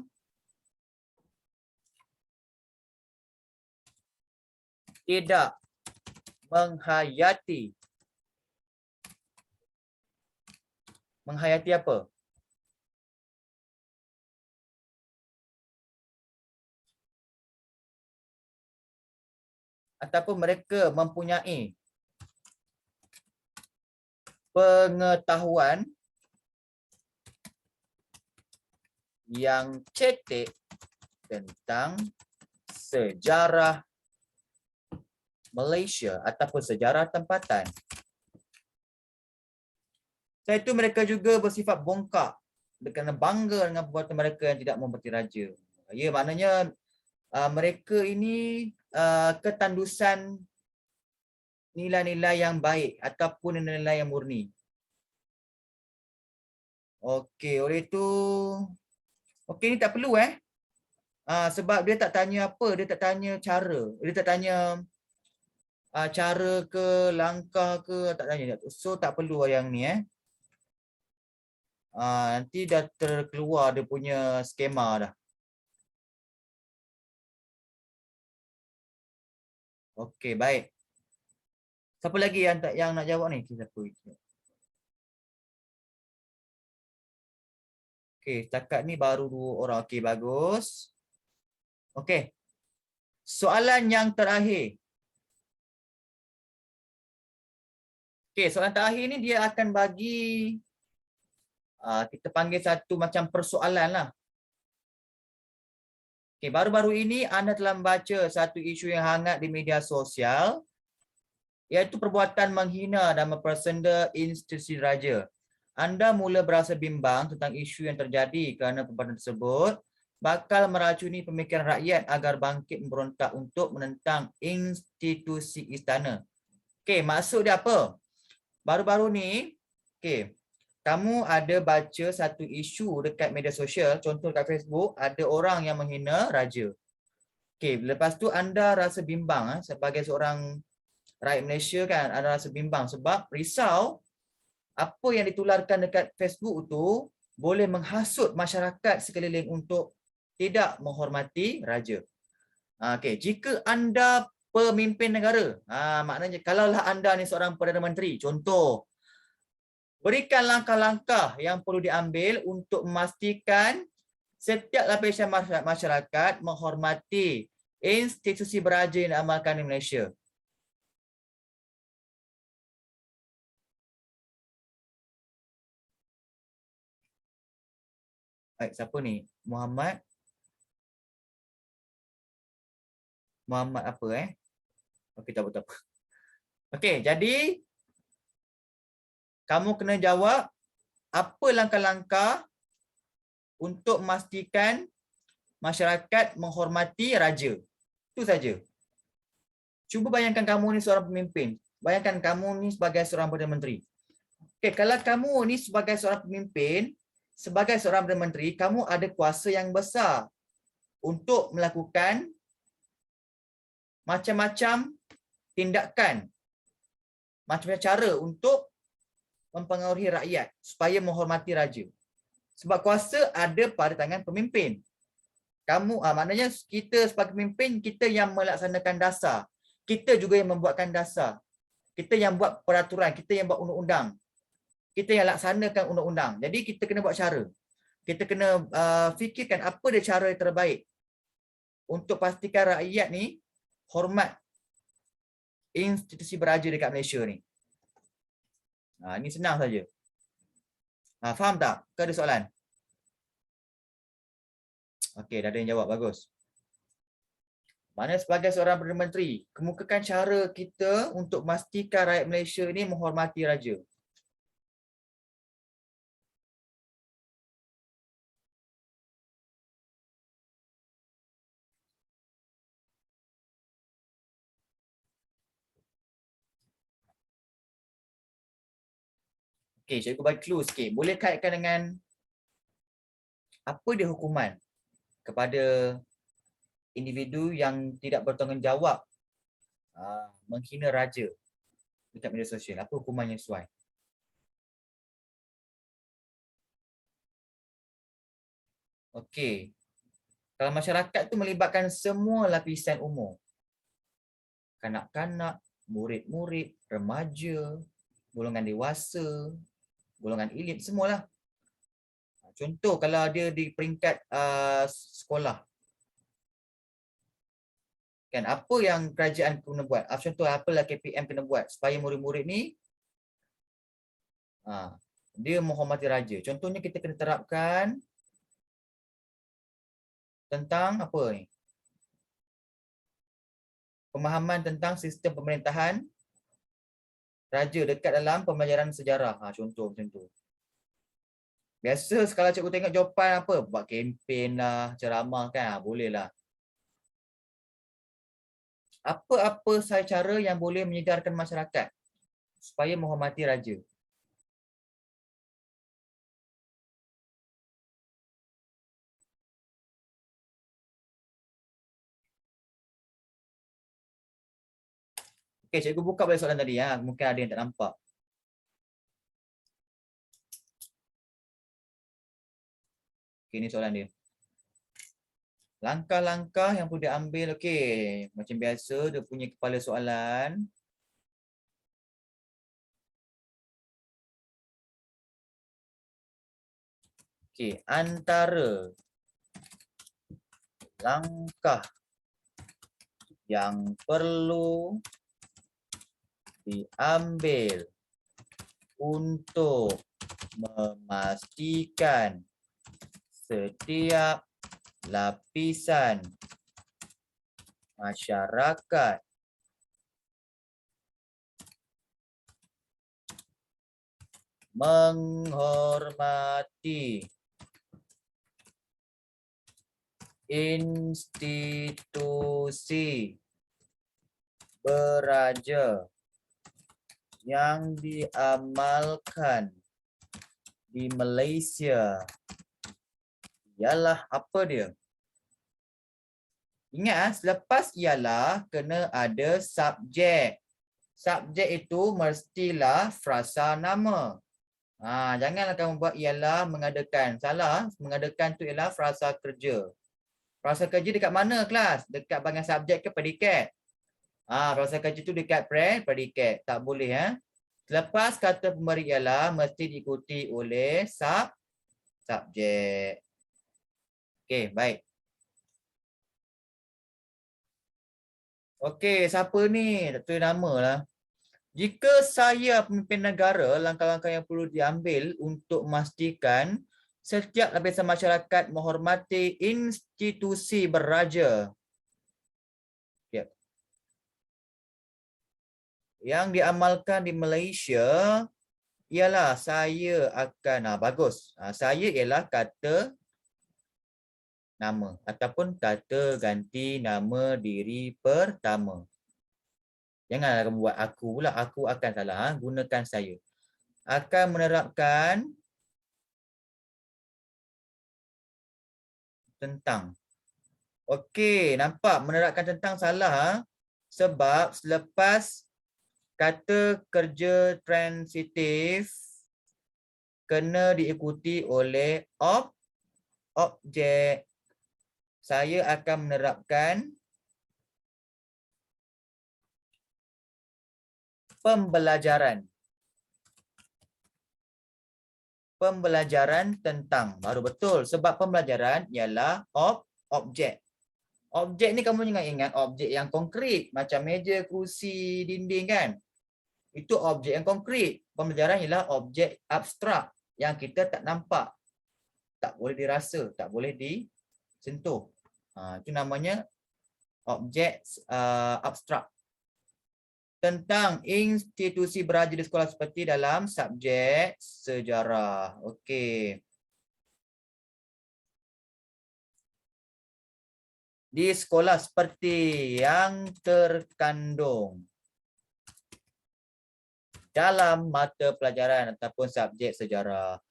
tidak menghayati apa? Ataupun mereka mempunyai pengetahuan yang cetek tentang sejarah Malaysia ataupun sejarah tempatan. Selain itu mereka juga bersifat bongkak kerana bangga dengan perbuatan mereka yang tidak memperti raja. Ya, maknanya mereka ini ketandusan nilai-nilai yang baik ataupun nilai-nilai yang murni. Okey, oleh itu okey, ni tak perlu sebab dia tak tanya apa, dia tak tanya cara, dia tak tanya cara ke, langkah ke, tak tanya. So tak perlu yang ni nanti dah terkeluar dia punya skema dah. Okey, baik. Siapa lagi yang nak jawab ni? Siapa? Okey, setakat ni baru 2 orang. Okey, bagus. Okey. Soalan yang terakhir. Okey, soalan terakhir ni dia akan bagi kita panggil satu macam persoalan lah. Okey, baru-baru ini anda telah membaca satu isu yang hangat di media sosial, iaitu perbuatan menghina dan mempersenda institusi raja. Anda mula berasa bimbang tentang isu yang terjadi kerana perbuatan tersebut bakal meracuni pemikiran rakyat agar bangkit memberontak untuk menentang institusi istana. Okey, maksud dia apa? Baru-baru ni, okey, kamu ada baca satu isu dekat media sosial, contoh dekat Facebook, ada orang yang menghina raja. Okey, lepas tu anda rasa bimbang sebagai seorang rakyat Malaysia kan, anda rasa bimbang sebab risau apa yang ditularkan dekat Facebook tu boleh menghasut masyarakat sekeliling untuk tidak menghormati raja. Okey, jika anda pemimpin negara, maknanya kalaulah anda ni seorang Perdana Menteri, contoh, berikan langkah-langkah yang perlu diambil untuk memastikan setiap lapisan masyarakat menghormati institusi beraja yang diamalkan di Malaysia. Baik, siapa ni? Muhammad apa Okey, tak apa. Okey, jadi kamu kena jawab apa langkah-langkah untuk memastikan masyarakat menghormati raja. Itu saja. Cuba bayangkan kamu ni seorang pemimpin. Bayangkan kamu ni sebagai seorang Perdana Menteri. Okey, kalau kamu ni sebagai seorang pemimpin, sebagai seorang Perdana Menteri, kamu ada kuasa yang besar untuk melakukan macam-macam tindakan, macam-macam cara untuk mempengaruhi rakyat supaya menghormati raja. Sebab kuasa ada pada tangan pemimpin. Kamu, maknanya kita sebagai pemimpin, kita yang melaksanakan dasar. Kita juga yang membuatkan dasar. Kita yang buat peraturan, kita yang buat undang-undang. Kita yang laksanakan undang-undang. Jadi kita kena buat cara. Kita kena fikirkan apa dia cara yang terbaik untuk pastikan rakyat ni hormat institusi beraja dekat Malaysia ni. Ini senang saja. Faham tak? Ke ada soalan? Okey, dah ada yang jawab. Bagus. Mana sebagai seorang Perdana Menteri, kemukakan cara kita untuk memastikan rakyat Malaysia ni menghormati raja. Okey, cikgu bagi clue sikit. Boleh kaitkan dengan apa dia hukuman kepada individu yang tidak bertanggungjawab menghina raja dekat media sosial. Apa hukuman yang sesuai? Okey. Kalau masyarakat tu melibatkan semua lapisan umur. Kanak-kanak, murid-murid, remaja, golongan dewasa, golongan elit, semualah. Contoh kalau dia di peringkat sekolah. Kan apa yang kerajaan kena buat? Contoh apalah KPM kena buat supaya murid-murid ni Dia menghormati raja. Contohnya kita kena terapkan tentang apa ni? Pemahaman tentang sistem pemerintahan raja dekat dalam pembelajaran sejarah. Contoh macam tu. Biasa kalau cikgu tengok jawapan apa? Buat kempen lah, ceramah kan? Boleh lah. Apa-apa sahaja cara yang boleh menyedarkan masyarakat supaya menghormati raja. Okey, cikgu buka balik soalan tadi. Mungkin ada yang tak nampak. Okey, ini soalan dia. Langkah-langkah yang perlu diambil, okey. Macam biasa, dia punya kepala soalan. Okey, antara langkah yang perlu diambil untuk memastikan setiap lapisan masyarakat menghormati institusi beraja yang diamalkan di Malaysia ialah apa dia? Ingat, selepas ialah kena ada subjek. Subjek itu mestilah frasa nama. Janganlah kamu buat ialah mengadakan. Salah, mengadakan tu ialah frasa kerja. Frasa kerja dekat mana kelas? Dekat bahagian subjek ke predikat? Frasa kerja tu dekat predikat. Tak boleh. Selepas kata pemberi ialah mesti diikuti oleh subjek. Okey, baik. Okey, siapa ni? Tak tulis nama lah. Jika saya pemimpin negara, langkah-langkah yang perlu diambil untuk memastikan setiap lapisan masyarakat menghormati institusi beraja. Okay. Yang diamalkan di Malaysia ialah saya akan, bagus. Saya ialah kata nama ataupun kata ganti nama diri pertama. Janganlah kamu buat aku pula, aku akan salah. Gunakan saya. Akan menerapkan tentang. Okey, nampak menerapkan tentang salah. Sebab selepas kata kerja transitif kena diikuti oleh objek. Saya akan menerapkan pembelajaran. Pembelajaran tentang. Baru betul. Sebab pembelajaran ialah objek. Objek ni kamu jangan ingat objek yang konkret. Macam meja, kerusi, dinding kan. Itu objek yang konkret. Pembelajaran ialah objek abstrak. Yang kita tak nampak. Tak boleh dirasa. Tak boleh disentuh. Itu namanya objek abstrak. Tentang institusi beraja di sekolah seperti dalam subjek sejarah. Okey. Di sekolah seperti yang terkandung dalam mata pelajaran ataupun subjek sejarah.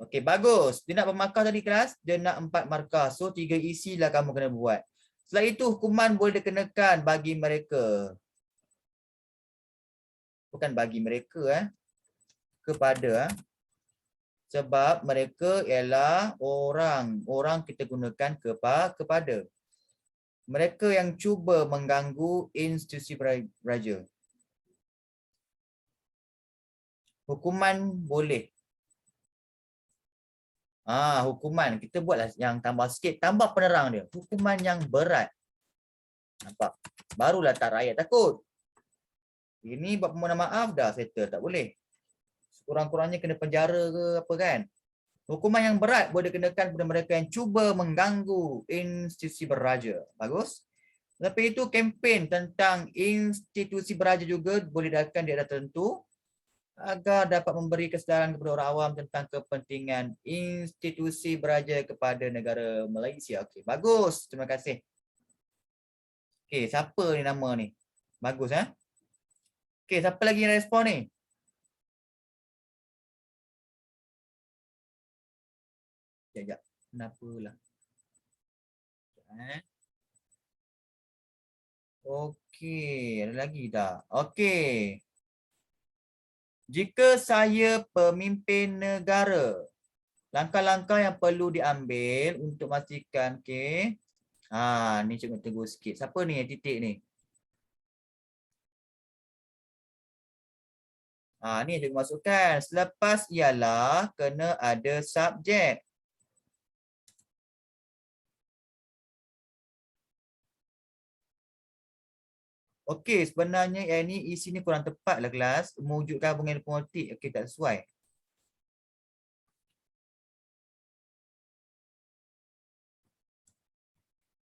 Okey, bagus. Dia nak bermarkah tadi kelas, dia nak 4 markah. So 3 isi lah kamu kena buat. Setelah itu hukuman boleh dikenakan bagi mereka. Bukan bagi mereka, kepada. Sebab mereka ialah orang. Orang kita gunakan kepada. Mereka yang cuba mengganggu institusi beraja. Hukuman boleh. Hukuman. Kita buatlah yang tambah sikit. Tambah penerang dia. Hukuman yang berat. Nampak? Barulah tak rakyat takut. Ini buat permohonan maaf dah settle. Tak boleh. kurang-kurangnya kena penjara ke apa kan. Hukuman yang berat boleh dikenakan kepada mereka yang cuba mengganggu institusi beraja. Bagus. Lepas itu kempen tentang institusi beraja juga boleh diadakan di daerah tertentu agar dapat memberi kesedaran kepada orang awam tentang kepentingan institusi beraja kepada negara Malaysia. Okey, bagus. Terima kasih. Okey, siapa ni nama ni? Bagus Okey, siapa lagi yang respon ni? Sekejap. Kenapa lah? Okey, ada lagi tak? Okey. Jika saya pemimpin negara, langkah-langkah yang perlu diambil untuk memastikan, okey. Ni cikgu tegur sikit. Siapa ni yang titik ni? Ni yang cikgu masukkan. Selepas ialah kena ada subjek. Okey, sebenarnya yang ni isi ni kurang tepat lah kelas. Mewujudkan hubungan diplomatik. Okey, tak sesuai.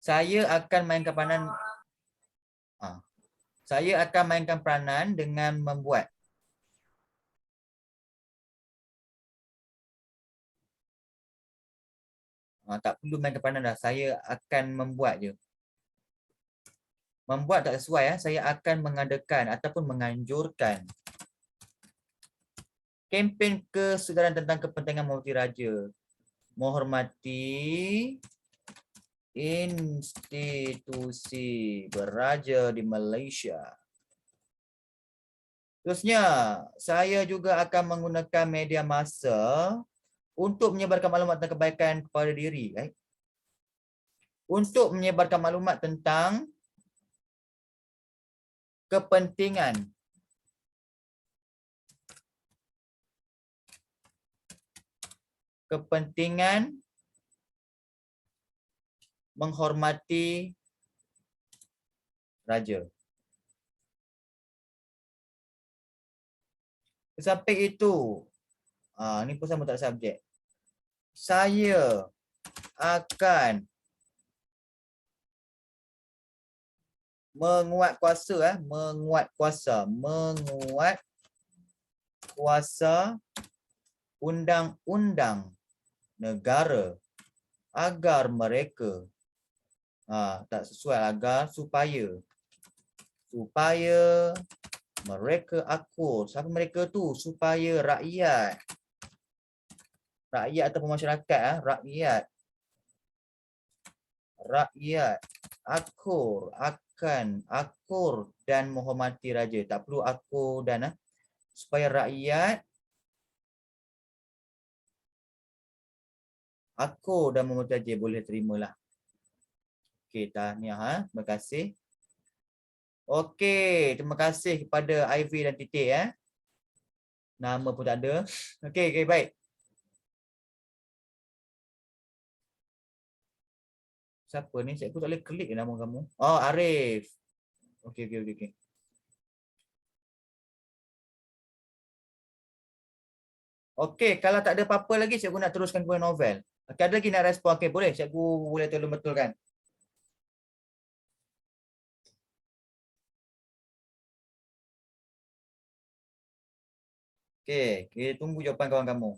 Saya akan mainkan peranan. Saya akan mainkan peranan dengan membuat. Tak perlu mainkan peranan dah. Saya akan membuat je. Membuat tak sesuai. Saya akan mengadakan ataupun menganjurkan kempen kesedaran tentang kepentingan menghormati raja. Menghormati institusi beraja di Malaysia. Terusnya, saya juga akan menggunakan media massa untuk menyebarkan maklumat tentang kebaikan kepada diri. Untuk menyebarkan maklumat tentang kepentingan menghormati raja. Sampai itu, ni pun sama tak subjek. Saya akan menguat kuasa undang-undang negara agar mereka tak sesuai supaya mereka akur. Siapa mereka tu? Supaya rakyat ataupun masyarakat rakyat akur dan menghormati raja. Tak perlu akur dan supaya rakyat akur dan menghormati raja, boleh terimalah. Okey, tahniah. Terima kasih. Okey, terima kasih kepada Ivy dan Titik Nama pun tak ada. Okey, baik. Siapa ni? Cikgu tak boleh klik nama kamu. Arif. Okey. Okey, kalau tak ada apa-apa lagi, cikgu nak teruskan kepada novel. Okey, ada lagi nak respon? Okey, boleh. Cikgu boleh tolong betulkan. Okey, kita tunggu jawapan kawan kamu.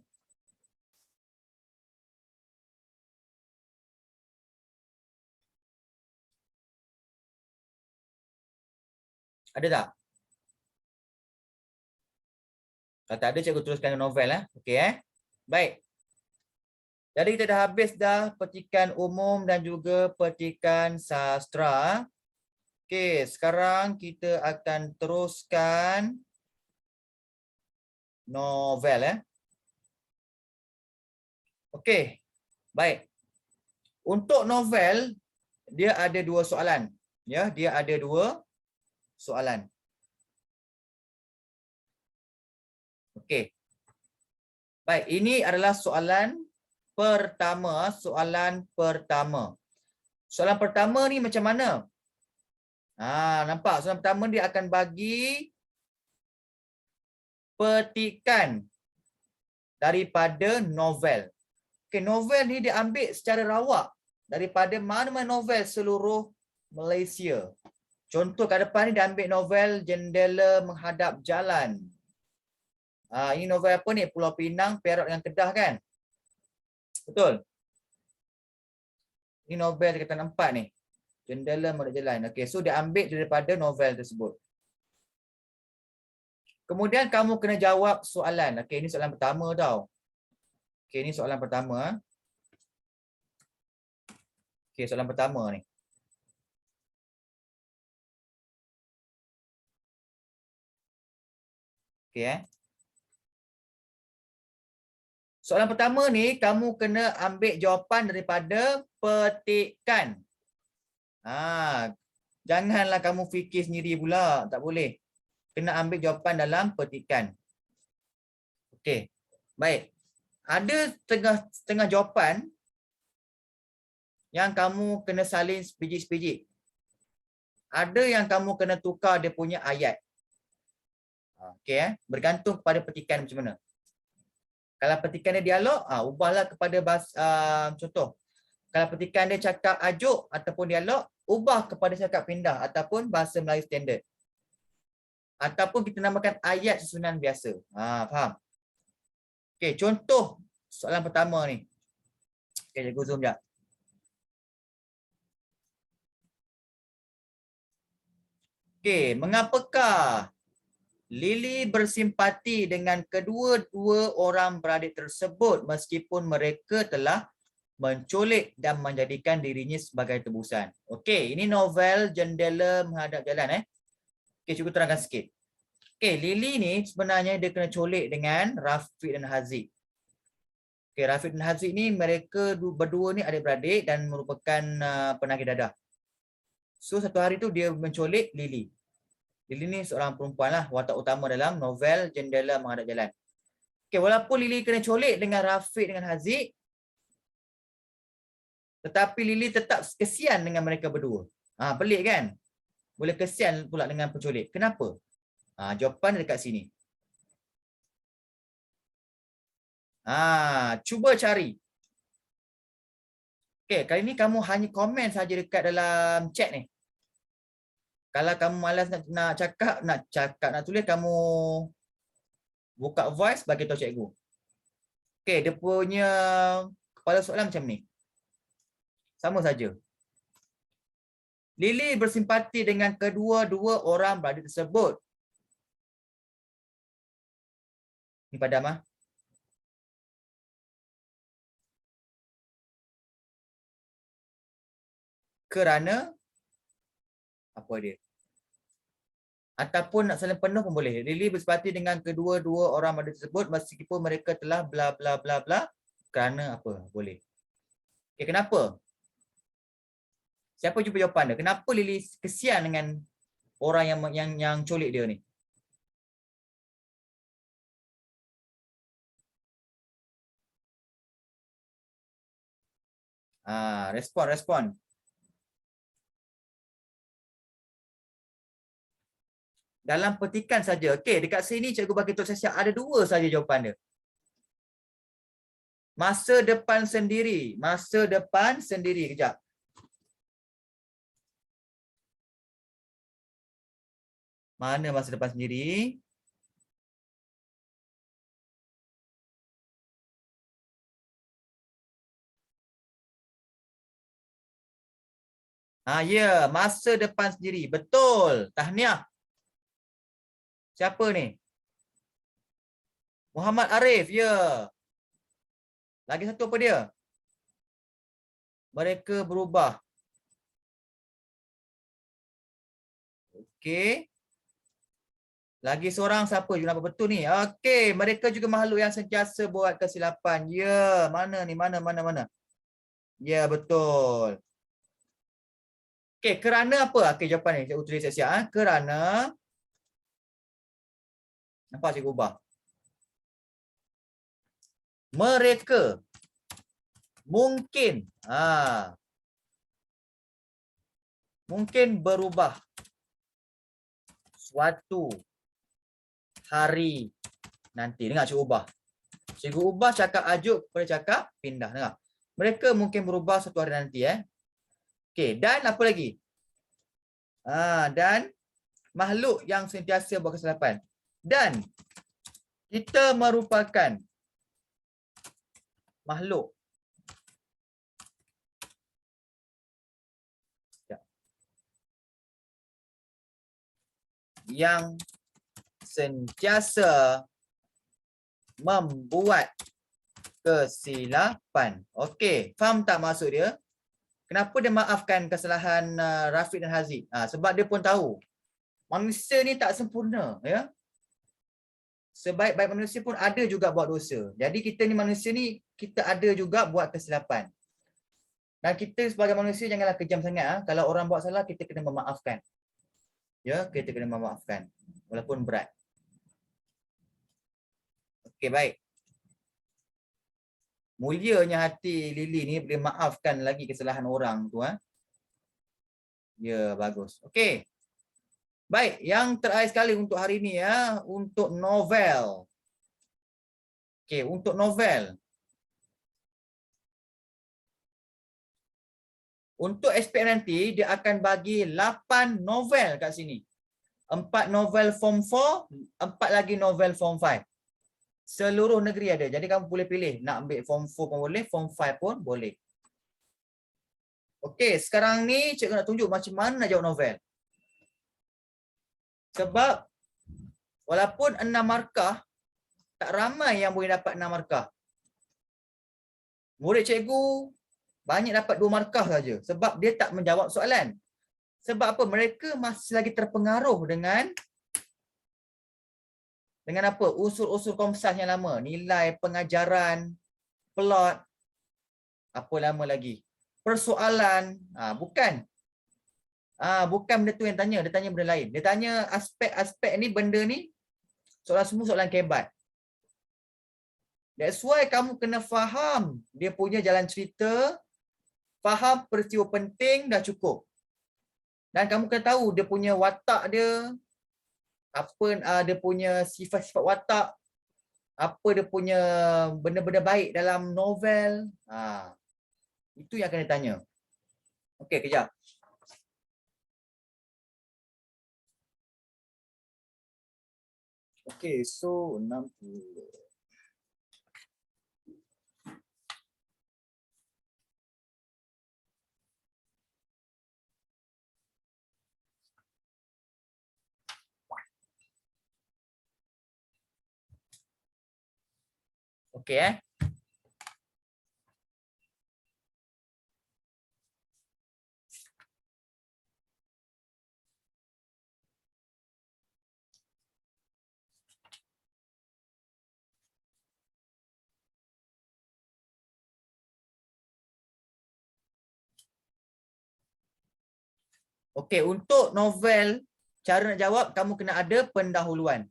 Ada tak? Kalau tak ada, cikgu teruskan novel. Okey. Baik. Jadi kita dah habis dah petikan umum dan juga petikan sastra. Okey, sekarang kita akan teruskan novel. Okey, baik. Untuk novel, dia ada dua soalan. Dia ada dua soalan. Okey. Baik, ini adalah soalan pertama. Soalan pertama ni macam mana? Nampak? Soalan pertama dia akan bagi petikan daripada novel. Okey, novel ni diambil secara rawak daripada mana-mana novel seluruh Malaysia. Contoh kat depan ni diambil novel Jendela Menghadap Jalan. Ini novel apa ni? Pulau Pinang, Perak dengan Kedah kan? Betul? Ini novel tingkatan 4 ni. Jendela Menghadap Jalan. Okey, so diambil daripada novel tersebut. Kemudian kamu kena jawab soalan. Okey, ini soalan pertama tau. Okey, ini soalan pertama. Okey, soalan pertama ni. Okey Soalan pertama ni kamu kena ambil jawapan daripada petikan. Janganlah kamu fikir sendiri pula, tak boleh. Kena ambil jawapan dalam petikan. Okey. Baik. Ada setengah jawapan yang kamu kena salin sepijik-sepijik. Ada yang kamu kena tukar dia punya ayat. Okey bergantung kepada petikan macam mana. Kalau petikan dia dialog, ubahlah kepada bahasa contoh. Kalau petikan dia cakap ajuk ataupun dialog, ubah kepada cakap pindah ataupun bahasa Melayu standard. Ataupun kita namakan ayat susunan biasa. Faham? Okey, contoh soalan pertama ni. Okey, cikgu zoom jap. Okey, mengapakah Lily bersimpati dengan kedua-dua orang beradik tersebut meskipun mereka telah menculik dan menjadikan dirinya sebagai tebusan. Okey, ini novel Jendela Menghadap Jalan. Okey, cuba terangkan sikit. Okey, Lily ni sebenarnya dia kena culik dengan Rafiq dan Haziq. Okey, Rafiq dan Haziq ni mereka berdua ni adik-beradik dan merupakan penagih dadah. So satu hari tu dia menculik Lily. Lily ni seorang perempuan lah, watak utama dalam novel Jendela Menghadap Jalan. Okey, walaupun Lily kena culik dengan Rafiq dengan Haziq, tetapi Lily tetap kesian dengan mereka berdua. Pelik kan? Boleh kesian pula dengan penculik. Kenapa? Jawapan dekat sini. Cuba cari. Okey, kali ni kamu hanya komen saja dekat dalam chat ni. Kalau kamu malas nak tulis, kamu buka voice bagi tahu cikgu. Okey, dia punya kepala soalan macam ni. Sama saja. Lily bersimpati dengan kedua-dua orang beradik tersebut. Ni padam kerana apa dia? Ataupun nak saling penuh pun boleh. Lily bersimpati dengan kedua-dua orang beradik tersebut meskipun mereka telah bla bla bla bla kerana apa? Boleh. Okey, kenapa? Siapa jumpa jawapan dia? Kenapa Lily kesian dengan orang yang culik dia ni? Respon. Dalam petikan saja. Okey, dekat sini cikgu bagi tahu saya ada dua saja jawapan dia. Masa depan sendiri. Masa depan sendiri. Kejap. Mana masa depan sendiri? Ya, masa depan sendiri. Betul. Tahniah. Siapa ni? Muhammad Arif. Ya. Lagi satu apa dia? Mereka berubah. Okey. Lagi seorang siapa juga nampak betul ni? Okey, mereka juga makhluk yang sentiasa buat kesilapan. Ya, mana ni? Mana? Ya, betul. Okey, kerana apa? Okey, jawapan ni cikgu tulis siap-siap. Kerana nampak cikgu ubah. Mereka mungkin mungkin berubah suatu hari nanti. Dengar cikgu ubah. Cikgu ubah cakap ajuk kepada cakap pindah. Dengar. Mereka mungkin berubah satu hari nanti. Okey, dan apa lagi? Dan makhluk yang sentiasa buat kesilapan. Dan kita merupakan makhluk yang sentiasa membuat kesilapan. Okey, faham tak maksud dia? Kenapa dia maafkan kesalahan Rafiq dan Haziq? Sebab dia pun tahu manusia ni tak sempurna, ya. Sebaik-baik manusia pun ada juga buat dosa. Jadi kita ni manusia ni, kita ada juga buat kesilapan. Dan kita sebagai manusia janganlah kejam sangat. Kalau orang buat salah, kita kena memaafkan. Ya, kita kena memaafkan. Walaupun berat. Okey, baik. Mulianya hati Lily ni boleh maafkan lagi kesalahan orang tu. Ya, bagus. Okey. Baik, yang terakhir sekali untuk hari ni ya, untuk novel. Okey, untuk novel. Untuk SPM nanti dia akan bagi 8 novel kat sini. 4 novel form 4, 4 lagi novel form 5. Seluruh negeri ada. Jadi kamu boleh pilih nak ambil form 4 pun boleh, form 5 pun boleh. Okey, sekarang ni cikgu nak tunjuk macam mana nak jawab novel. Sebab walaupun 6 markah, tak ramai yang boleh dapat 6 markah. Murid cikgu banyak dapat 2 markah saja sebab dia tak menjawab soalan. Sebab apa? Mereka masih lagi terpengaruh dengan apa? Unsur-unsur komsas yang lama. Nilai, pengajaran, plot, apa lama lagi? Persoalan. Bukan. Bukan benda tu yang tanya. Dia tanya benda lain. Dia tanya aspek-aspek ni, benda ni, soalan semua soalan kebat. That's why kamu kena faham dia punya jalan cerita, faham peristiwa penting dah cukup. Dan kamu kena tahu dia punya watak dia, apa dia punya sifat-sifat watak, apa dia punya benda-benda baik dalam novel. Itu yang akan ditanya. Okey, kejap. Okey, so 60. Okey. Okey, untuk novel, cara nak jawab, kamu kena ada pendahuluan.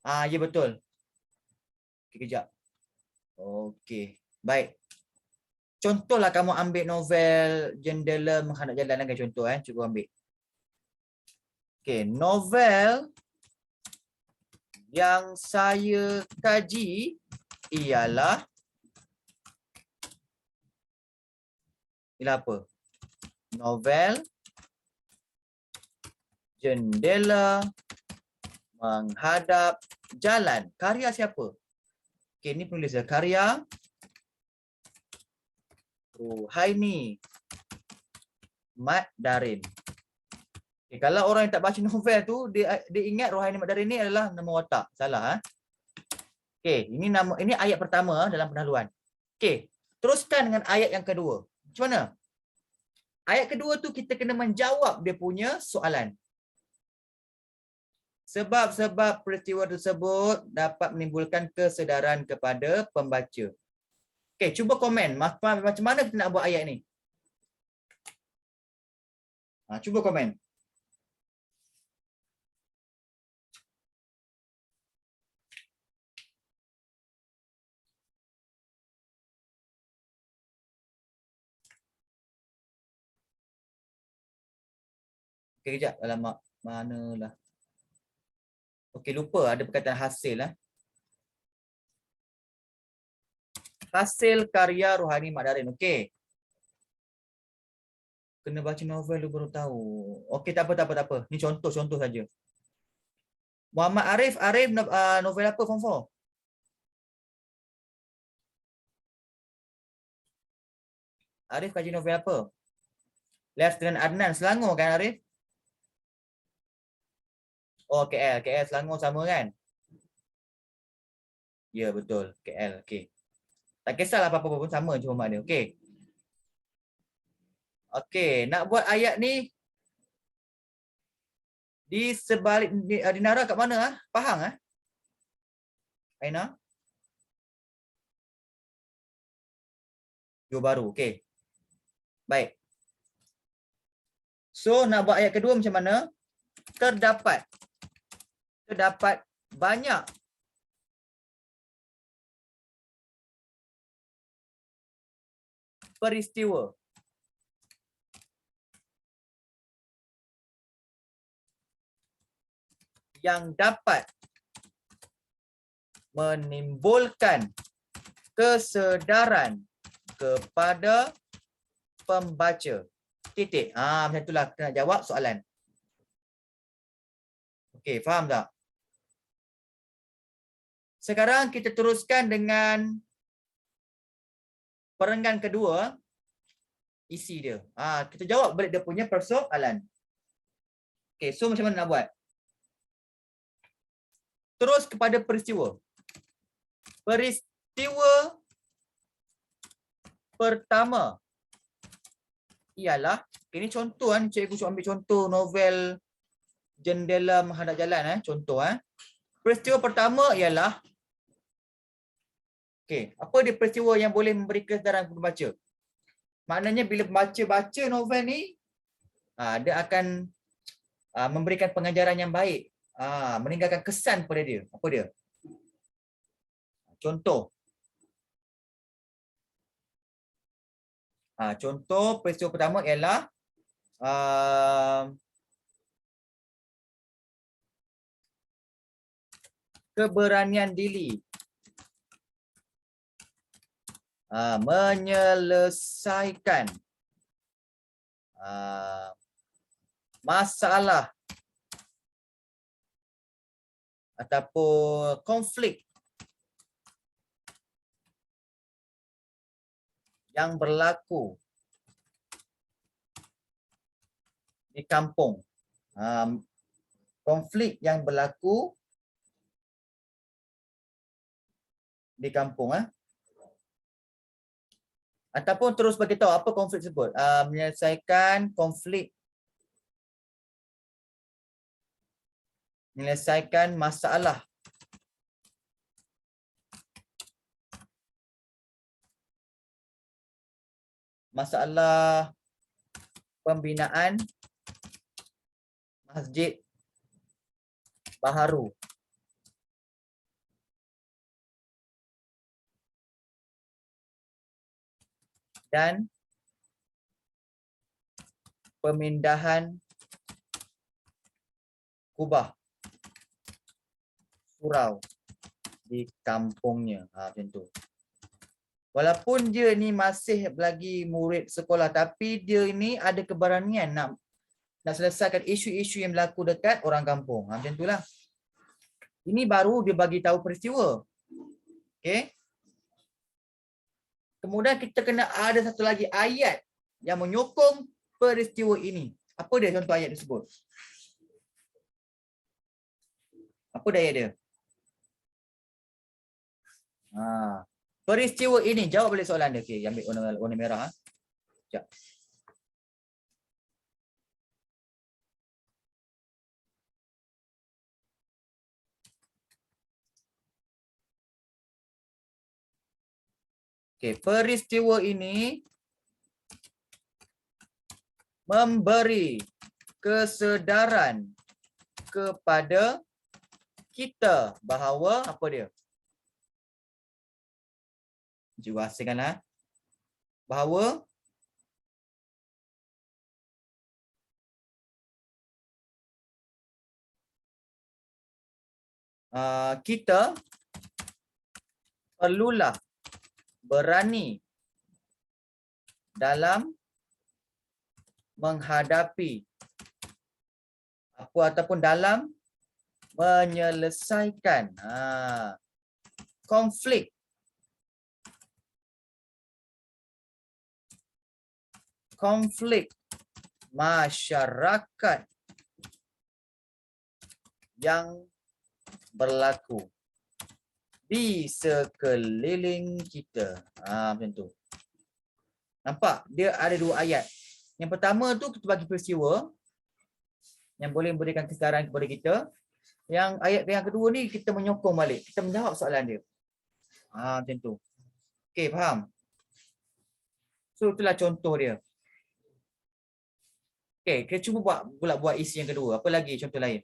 Ya betul. Okey, kejap. Okey, baik. Contohlah kamu ambil novel Jendela Menghadap Jalan, kan contoh cuba ambil. Okey, novel yang saya kaji ialah apa? Novel Jendela Menghadap Jalan. Karya siapa? Okey, ni penulis dia. Karya Ruhaini Mat Darin. Okay, kalau orang yang tak baca novel tu, dia ingat Ruhaini Mat Darin ni adalah nama watak. Salah. Okey, ini ayat pertama dalam pendahuluan. Okey, teruskan dengan ayat yang kedua. Macam mana? Ayat kedua tu kita kena menjawab dia punya soalan. Sebab-sebab peristiwa tersebut dapat menimbulkan kesedaran kepada pembaca. Okey, cuba komen macam mana kita nak buat ayat ni. Cuba komen. Okey, kejap. Alamak, manalah. Okey, lupa ada perkataan hasil . Hasil karya Rohani Mat Darin. Okey. Kena baca novel tu baru tahu. Okey, tak apa. Ni contoh saja. Muhammad Arif, novel apa form 4? Arif kaji novel apa? Lieutenant Adnan, Selangor kan Arif? Oh, KL Selangor sama kan? Ya, betul. KL, okey. Tak kisahlah apa-apa pun sama je format dia. Okey. Okey, nak buat ayat ni di sebalik Dinara kat mana ah? Pahang ah? Aina? Johor Bahru. Okey. Baik. So nak buat ayat kedua macam mana? Terdapat banyak peristiwa yang dapat menimbulkan kesedaran kepada pembaca. Titik. Macam itulah kena jawab soalan. Okey, faham tak? Sekarang kita teruskan dengan perenggan kedua, isi dia. Kita jawab balik dia punya persoalan. Okey, so macam mana nak buat? Terus kepada peristiwa. Peristiwa pertama ialah, ini contoh kan, cikgu ambil contoh novel Jendela Menghadap Jalan contoh Peristiwa pertama ialah, okey, apa dia peristiwa yang boleh memberi kesedaran kepada pembaca? Maknanya bila pembaca baca novel ni, dia akan memberikan pengajaran yang baik, meninggalkan kesan pada dia. Apa dia? Contoh. Contoh peristiwa pertama ialah keberanian diri menyelesaikan masalah ataupun konflik yang berlaku di kampung. Konflik yang berlaku di kampung. Ataupun terus bagi tahu apa konflik tersebut. Menyelesaikan konflik, menyelesaikan masalah pembinaan masjid baharu. Dan pemindahan kubah surau di kampungnya. Macam tu. Walaupun dia ni masih lagi murid sekolah, tapi dia ini ada keberanian nak selesaikan isu-isu yang berlaku dekat orang kampung. Macam itulah. Ini baru dia bagi tahu peristiwa. Okey. Kemudian kita kena ada satu lagi ayat yang menyokong peristiwa ini. Apa dia contoh ayat tersebut? Apa dia ayat dia? Peristiwa ini, jawab balik soalan dia. Okey, ambil warna merah. Sekejap. Okey, peristiwa ini memberi kesedaran kepada kita bahawa apa dia? Cikgu asingkanlah. Bahawa kita perlulah berani dalam menghadapi apa ataupun dalam menyelesaikan konflik masyarakat yang berlaku di sekeliling kita. Macam tu. Nampak? Dia ada dua ayat. Yang pertama tu kita bagi peristiwa yang boleh memberikan kesedaran kepada kita. Yang ayat yang kedua ni kita menyokong balik. Kita menjawab soalan dia. Macam tu. Okey, faham? So itulah contoh dia. Okey, kita cuba buat isi yang kedua. Apa lagi contoh lain?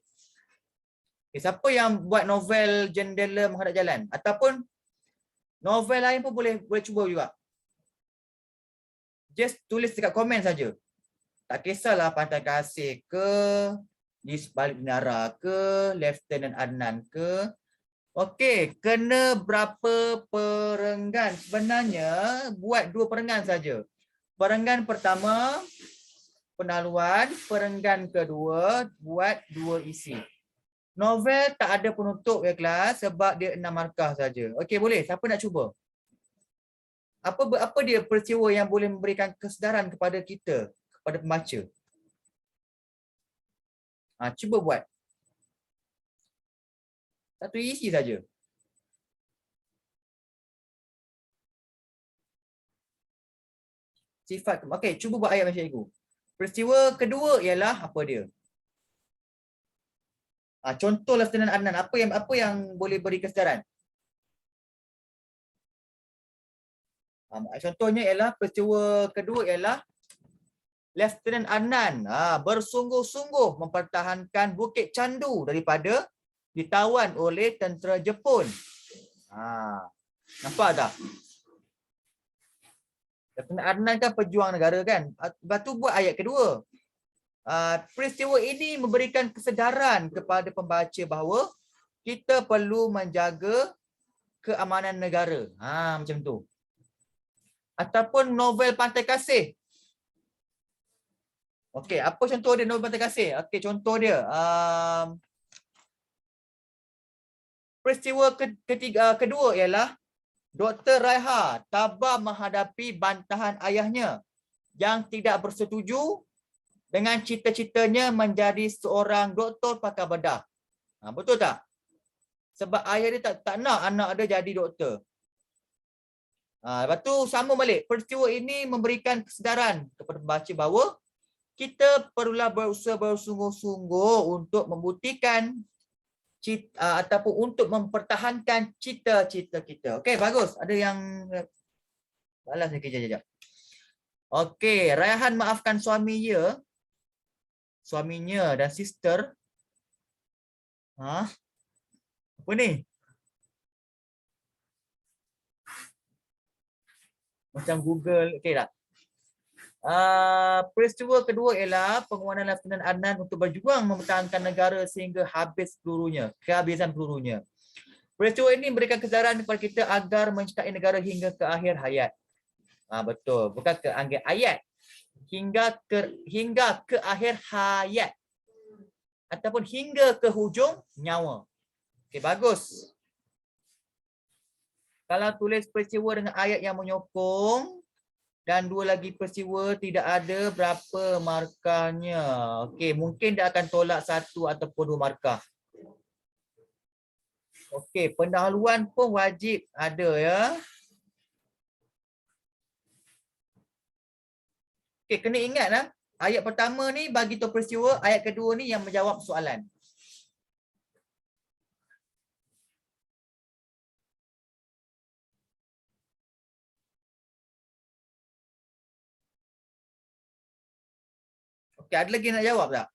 Okay, siapa yang buat novel Jendela Menghadap Jalan? Ataupun novel lain pun boleh cuba juga. Just tulis dekat komen saja. Tak kisahlah Pantai Kasih ke, Di Sebalik Menara ke, Lieutenant Adnan ke. Okey, kena berapa perenggan? Sebenarnya buat 2 perenggan saja. Perenggan pertama pendahuluan, perenggan kedua buat 2 isi. Novel tak ada penutup ya kelas sebab dia 6 markah saja. Okey, boleh. Siapa nak cuba? Apa dia peristiwa yang boleh memberikan kesedaran kepada kita, kepada pembaca? Cuba buat. Satu isi saja. Sifat. Okey, cuba buat ayat macam cikgu. Peristiwa kedua ialah apa dia? Contoh Lieutenant Adnan, apa yang boleh beri kesedaran? Contohnya ialah peristiwa kedua ialah Lieutenant Adnan bersungguh-sungguh mempertahankan Bukit Candu daripada ditawan oleh tentera Jepun. Nampak tak? Lieutenant Adnan kan pejuang negara kan? Lepas tu buat ayat kedua. Peristiwa ini memberikan kesedaran kepada pembaca bahawa kita perlu menjaga keamanan negara. Macam tu. Ataupun novel Pantai Kasih. Okey, apa contoh dia novel Pantai Kasih? Okey, contoh dia. Peristiwa kedua ialah Dr. Raiha tabah menghadapi bantahan ayahnya yang tidak bersetuju dengan cita-citanya menjadi seorang doktor pakar bedah. Betul tak? Sebab ayah dia tak nak anak dia jadi doktor. Lepas tu sama balik. Peristiwa ini memberikan kesedaran kepada pembaca bahawa kita perlulah berusaha bersungguh-sungguh untuk membuktikan ataupun untuk mempertahankan cita-cita kita. Okey, bagus. Ada yang balas ni kejap. Okey, Raihan maafkan suaminya dan sister. Apa ni? Macam Google, okey tak? Peristiwa kedua ialah penguanan Lieutenant Adnan untuk berjuang mempertahankan negara sehingga kehabisan pelurunya. Peristiwa ini memberikan kesedaran kepada kita agar mencintai negara hingga ke akhir hayat. Betul, bukan ke akhir ayat. Hingga ke akhir hayat. Ataupun hingga ke hujung nyawa. Okey, bagus. Kalau tulis peristiwa dengan ayat yang menyokong dan 2 lagi peristiwa tidak ada, berapa markahnya? Okey, mungkin dia akan tolak 1 ataupun 2 markah. Okey, pendahuluan pun wajib ada ya. Okey, kena ingat ayat pertama ni bagi tahu peristiwa, ayat kedua ni yang menjawab soalan. Okey, ada lagi nak jawab tak?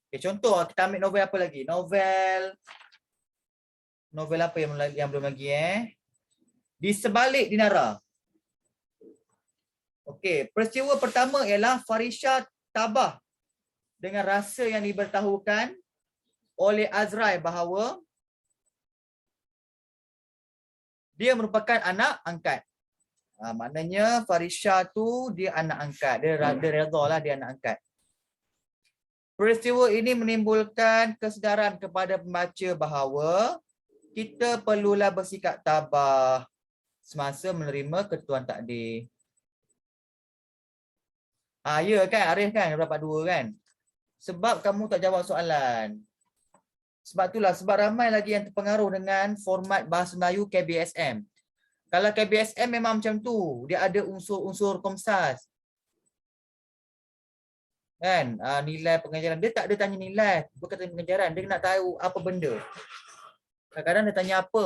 Okey, contoh kita ambil novel apa lagi? Novel apa yang belum lagi Di Sebalik Dinara. Okey, peristiwa pertama ialah Farisha tabah dengan rasa yang diberitahukan oleh Azrai bahawa Dia merupakan anak angkat. Maknanya Farisha tu dia anak angkat. Dia redha lah dia anak angkat. Peristiwa ini menimbulkan kesedaran kepada pembaca bahawa kita perlulah bersikap tabah semasa menerima ketentuan takdir. Ya kan, Arif kan, dapat 2 kan? Sebab kamu tak jawab soalan. Sebab itulah, sebab ramai lagi yang terpengaruh dengan format bahasa Melayu KBSM. Kalau KBSM memang macam tu, dia ada unsur-unsur Komsas. Kan, nilai pengajaran. Dia tak ada tanya nilai, bukan tanya pengajaran. Dia nak tahu apa benda. Kadang-kadang dia tanya apa.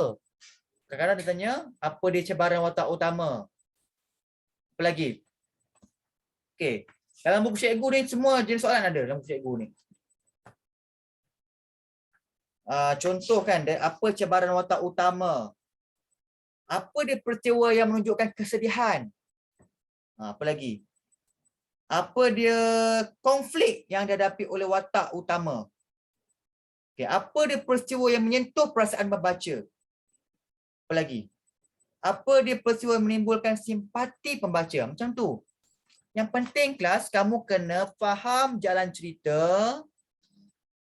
Kadang-kadang dia tanya apa dia cabaran watak utama. Apa lagi? Okey. Dalam buku cikgu ni semua jenis soalan ada dalam buku cikgu ni. Contoh kan, apa cabaran watak utama? Apa dia peristiwa yang menunjukkan kesedihan? Apa lagi? Apa dia konflik yang dihadapi oleh watak utama? Okay, apa dia peristiwa yang menyentuh perasaan pembaca? Apa lagi? Apa dia peristiwa yang menimbulkan simpati pembaca? Macam tu. Yang penting kelas, kamu kena faham jalan cerita.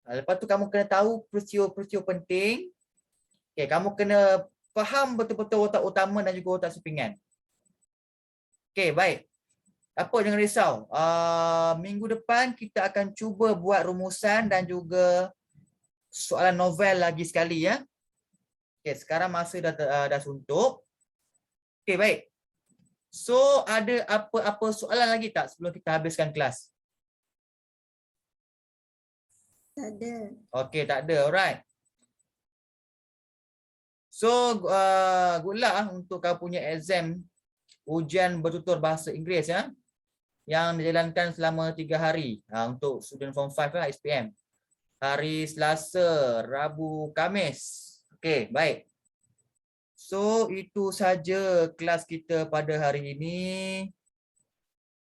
Lepas tu kamu kena tahu peristiwa-peristiwa penting. Okay, kamu kena faham betul-betul watak utama dan juga watak sampingan. Okay, baik. Apa, jangan risau. Minggu depan kita akan cuba buat rumusan dan juga soalan novel lagi sekali ya. Okay, sekarang masa dah suntuk. Okay, baik. So, ada apa-apa soalan lagi tak sebelum kita habiskan kelas? Tak ada. Okay, tak ada. Alright. So, good luck untuk kau punya exam ujian bertutur bahasa Inggeris ya. Yang dijalankan selama 3 hari untuk student form 5 lah, SPM. Hari Selasa, Rabu, Khamis. Okey, baik. So, itu saja kelas kita pada hari ini.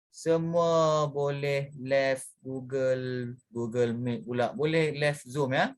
Semua boleh left Google Meet pula. Boleh left Zoom ya.